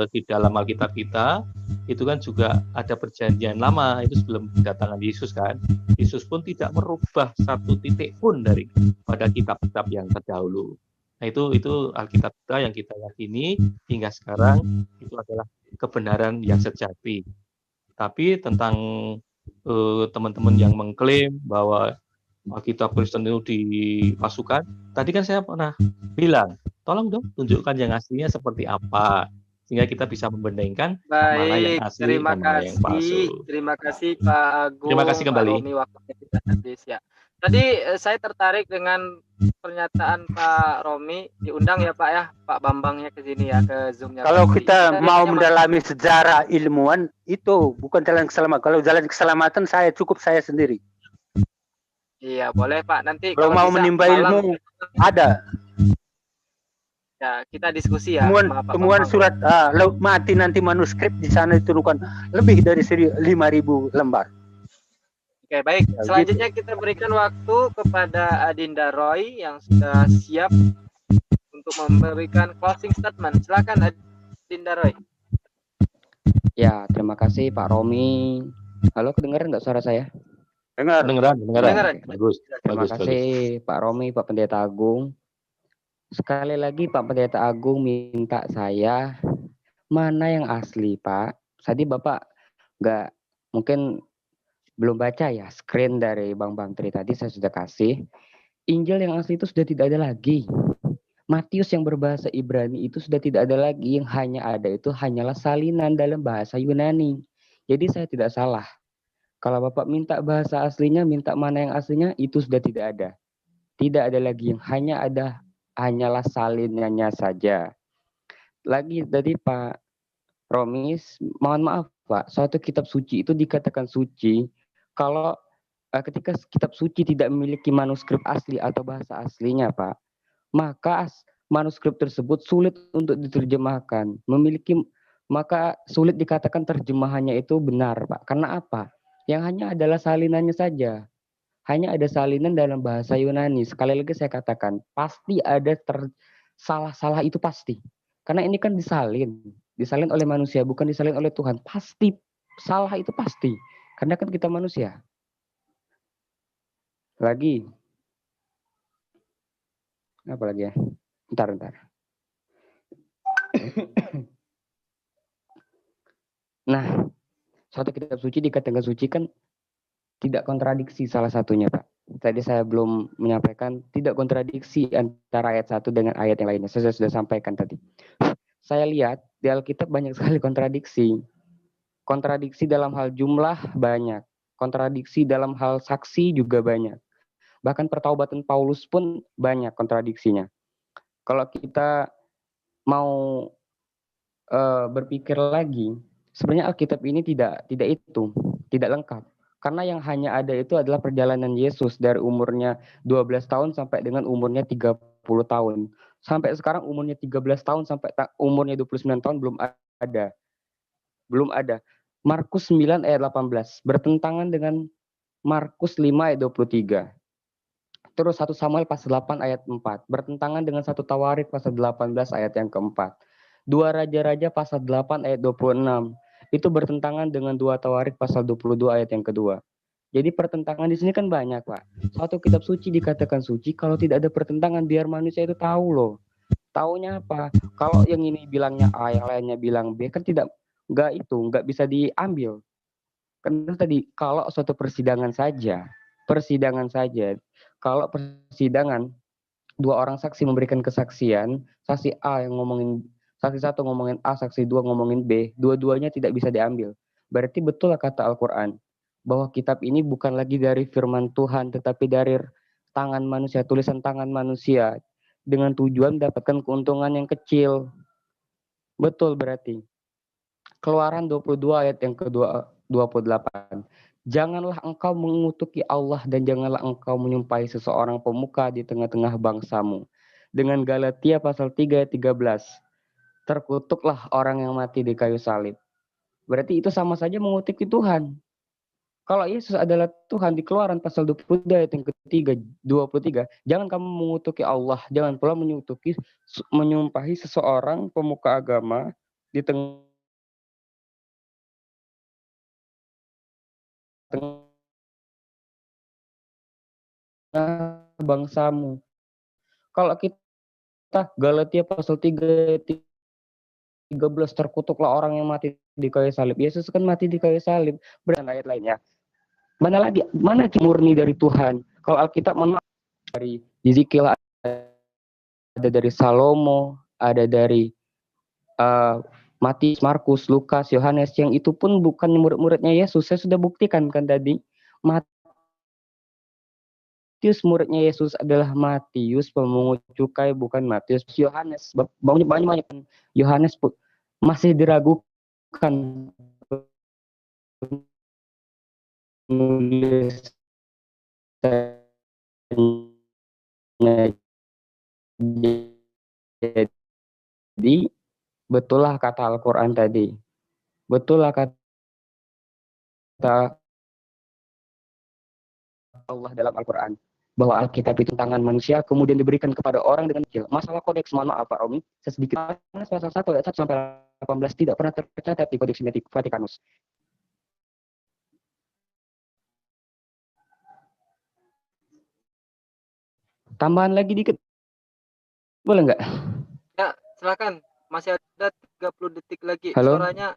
di dalam Alkitab kita itu kan juga ada perjanjian lama, itu sebelum kedatangan Yesus kan. Yesus pun tidak merubah satu titik pun dari pada kitab-kitab yang terdahulu. Nah, itu Alkitab kita yang kita yakini hingga sekarang itu adalah kebenaran yang sejati. Tapi tentang teman-teman yang mengklaim bahwa Alkitab Kristen itu dipasukan, tadi kan saya pernah bilang, tolong dong tunjukkan yang aslinya seperti apa, sehingga kita bisa membandingkan mana yang asli dan mana yang palsu. Terima kasih Pak Agung. Terima kasih kembali. Pak Romi, waktunya kita habis ya. Tadi saya tertarik dengan pernyataan Pak Romi, diundang ya Pak ya, Pak Bambangnya ke sini ya, ke Zoom-nya. Kalau kita mau mendalami sejarah ilmuwan, itu bukan jalan keselamatan. Kalau jalan keselamatan cukup saya sendiri. Iya, boleh Pak. Nanti kalau mau menimba ilmu ada. Ya, kita diskusi ya. Temuan surat Laut Mati nanti manuskrip di sana diturunkan lebih dari 5.000 lembar. Oke, baik. Selanjutnya kita berikan waktu kepada Adinda Roy yang sudah siap untuk memberikan closing statement. Silakan Adinda Roy. Ya, terima kasih Pak Romi. Halo, kedengaran nggak suara saya? Dengar. Bagus. Terima kasih Pak Romi, Pak Pendeta Agung. Sekali lagi Pak Pendeta Agung minta saya mana yang asli Pak. Tadi Bapak nggak mungkin belum baca ya screen dari Bang Tri tadi saya sudah kasih. Injil yang asli itu sudah tidak ada lagi. Matius yang berbahasa Ibrani itu sudah tidak ada lagi. Yang hanya ada itu hanyalah salinan dalam bahasa Yunani. Jadi saya tidak salah. Kalau Bapak minta bahasa aslinya, minta mana yang aslinya, itu sudah tidak ada. Tidak ada lagi, yang hanya ada hanyalah salinannya saja. Lagi tadi Pak Romis, mohon maaf Pak, suatu kitab suci itu dikatakan suci kalau ketika kitab suci tidak memiliki manuskrip asli atau bahasa aslinya Pak, maka manuskrip tersebut sulit untuk diterjemahkan. Maka sulit dikatakan terjemahannya itu benar Pak. Karena apa? Yang hanya adalah salinannya saja. Hanya ada salinan dalam bahasa Yunani. Sekali lagi saya katakan, pasti ada salah-salah itu pasti. Karena ini kan disalin oleh manusia, bukan disalin oleh Tuhan. Pasti salah itu pasti. Karena kan kita manusia. Lagi. Apa lagi ya? Bentar. Nah, suatu kitab suci dikatakan suci kan tidak kontradiksi salah satunya, Pak. Tadi saya belum menyampaikan tidak kontradiksi antara ayat satu dengan ayat yang lainnya. Saya sudah sampaikan tadi. Saya lihat di Alkitab banyak sekali kontradiksi. Kontradiksi dalam hal jumlah banyak. Kontradiksi dalam hal saksi juga banyak. Bahkan pertaubatan Paulus pun banyak kontradiksinya. Kalau kita mau berpikir lagi, sebenarnya Alkitab ini tidak lengkap. Karena yang hanya ada itu adalah perjalanan Yesus dari umurnya 12 tahun sampai dengan umurnya 30 tahun. Sampai sekarang umurnya 13 tahun sampai umurnya 29 tahun belum ada. Markus 9 ayat 18 bertentangan dengan Markus 5 ayat 23. Terus 1 Samuel pasal 8 ayat 4 bertentangan dengan 1 Tawarik pasal 18 ayat yang keempat. 2 Raja-Raja pasal 8 ayat 26 itu bertentangan dengan 2 Tawarik pasal 22 ayat yang kedua. Jadi pertentangan di sini kan banyak, Pak. Suatu kitab suci dikatakan suci kalau tidak ada pertentangan, biar manusia itu tahu loh. Taunya apa? Kalau yang ini bilangnya A, yang lainnya bilang B, kan nggak bisa diambil. Karena tadi kalau suatu persidangan saja, kalau persidangan dua orang saksi memberikan kesaksian, saksi A yang ngomongin, saksi satu ngomongin A, saksi dua ngomongin B, dua-duanya tidak bisa diambil. Berarti betul lah kata Al-Quran, bahwa kitab ini bukan lagi dari firman Tuhan, tetapi dari tangan manusia, tulisan tangan manusia, dengan tujuan mendapatkan keuntungan yang kecil. Betul berarti. Keluaran 22 ayat yang ke-28. Janganlah engkau mengutuki Allah dan janganlah engkau menyumpahi seseorang pemuka di tengah-tengah bangsamu. Dengan Galatia pasal 3 ayat 13. Terkutuklah orang yang mati di kayu salib. Berarti itu sama saja mengutuki Tuhan. Kalau Yesus adalah Tuhan di Keluaran pasal 22 ayat yang ke-23, jangan kamu mengutuki Allah, jangan pula menyumpahi seseorang pemuka agama di tengah bangsamu. Kalau kita Galatia pasal 3 13 terkutuklah orang yang mati di kayu salib. Yesus kan mati di kayu salib. Dan ayat lainnya. Mana murni dari Tuhan? Kalau Alkitab dari Yeskiel, ada dari Salomo, ada dari Matius, Markus, Lukas, Yohanes, yang itu pun bukan murid-muridnya Yesus. Saya sudah buktikan kan tadi. Matius muridnya Yesus adalah Matius pemungut cukai, bukan Matius. Yohanes banyak Yohanes masih diragukan jadi betullah kata Al-Quran tadi, betullah kata Allah dalam Al-Quran, bahwa Alkitab itu tangan manusia kemudian diberikan kepada orang dengan kecil. Masalah kodeks, mohon maaf Pak Romi, sedikit, pasal 1 ayat 1 sampai 18 tidak pernah tercatat di Kodeks Vatikanus. Tambahan lagi dikit, boleh nggak? Ya, silakan. Masih ada 30 detik lagi. Halo? Suaranya,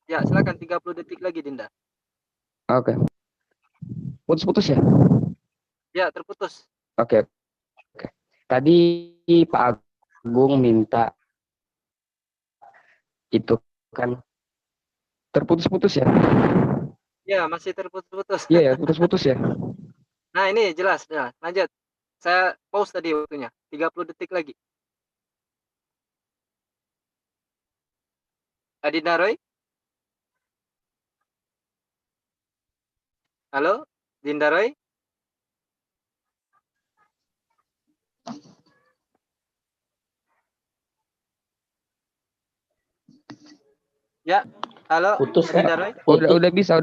ya silakan 30 detik lagi, Dinda. Oke. Putus-putus ya? Ya, terputus. Oke. Tadi Pak Agung minta itu kan terputus-putus ya? Ya, masih terputus-putus. Iya ya, putus-putus ya. Nah, ini jelas. Lanjut. Saya pause tadi waktunya. 30 detik lagi. Adinda Roy? Halo? Dinda Roy? Ya, halo. Putus Dinda kan? Roy? Udah bisa.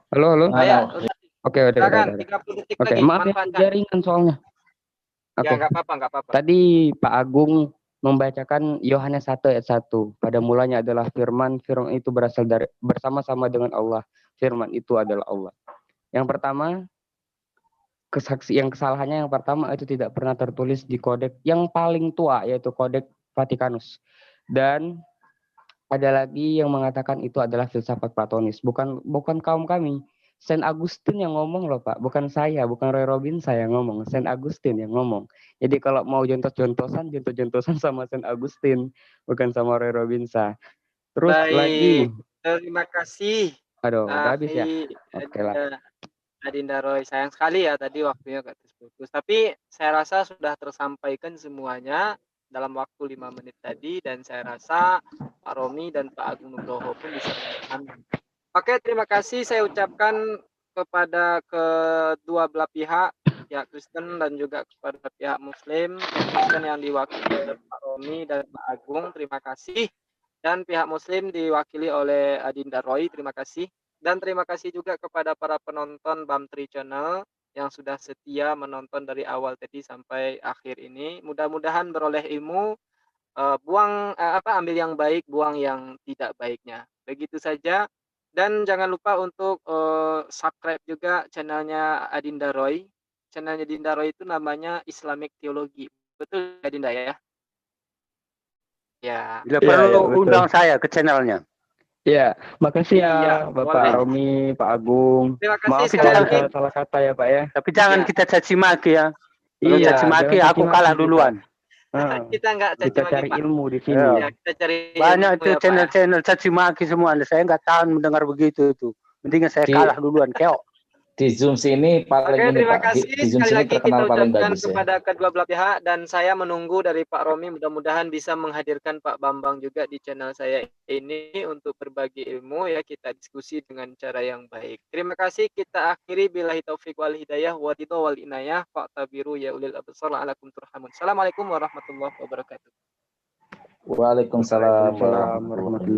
Halo. Ya, Oke, udah. silakan 30 detik Oke, lagi. maaf ya Manfaatkan. jaringan soalnya. Ya, Oke. nggak apa-apa. Tadi Pak Agung membacakan Yohanes 1 ayat 1. Pada mulanya adalah firman itu berasal dari bersama-sama dengan Allah. Firman itu adalah Allah. Yang pertama, kesalahannya yang pertama itu tidak pernah tertulis di kodeks yang paling tua, yaitu Kodeks Vatikanus. Dan ada lagi yang mengatakan itu adalah filsafat Platonis, bukan kaum kami. Saint Augustine yang ngomong loh Pak, bukan saya, bukan Roy Robinson yang ngomong, Saint Augustine yang ngomong. Jadi kalau mau jontos-jontosan sama Saint Augustine, bukan sama Roy Robinson. Terus Baik, lagi, terima kasih. aduh, udah habis ya. Oke lah. Adinda Roy, sayang sekali ya tadi waktunya gak terputus. Tapi saya rasa sudah tersampaikan semuanya dalam waktu 5 menit tadi, dan saya rasa Pak Romi dan Pak Agung Nugroho pun bisa memahami. Oke, terima kasih saya ucapkan kepada kedua belah pihak, pihak Kristen dan juga kepada pihak Muslim. Pihak Kristen yang diwakili oleh Pak Romi dan Pak Agung, terima kasih. Dan pihak Muslim diwakili oleh Adinda Roy, terima kasih. Dan terima kasih juga kepada para penonton Bamtri Channel yang sudah setia menonton dari awal tadi sampai akhir ini. Mudah-mudahan beroleh ilmu, ambil yang baik, buang yang tidak baiknya. Begitu saja. Dan jangan lupa untuk subscribe juga channelnya Adinda Roy. Channelnya Adinda Roy itu namanya Islamic Theology. Betul Adinda ya? Ya. Bila perlu undang saya ke channelnya. Iya, makasih ya Iya, Bapak boleh. Romi, Pak Agung. Terima kasih Maaf sekali kalau lagi. ada salah kata ya Pak ya. Tapi jangan Iya. kita caci maki ya. Kalau Iya, caci maki jangan aku caci kalah maki duluan. Kita nggak caci Kita maki, cari Pak. ilmu di sini. Iya. Ya, kita cari Banyak ilmu itu ya, Pak, ya. channel-channel caci maki semua. Saya nggak tahan mendengar begitu itu. Mendingan saya kalah duluan, keok. Di Zoom sini paling Oke, ini terima Pak. kasih Di Zoom sekali sini lagi kita terkenal paling ucapkan bagus ya. kepada kedua belah pihak, dan saya menunggu dari Pak Romi, mudah-mudahan bisa menghadirkan Pak Bambang juga di channel saya ini untuk berbagi ilmu ya, kita diskusi dengan cara yang baik. Terima kasih, kita akhiri billahi taufik wal hidayah wa ridho wal inayah fa'tabiru ya ulil absar la'alakum turhamun. Assalamualaikum warahmatullahi wabarakatuh. Waalaikumsalam Waalaikumsalam warahmatullahi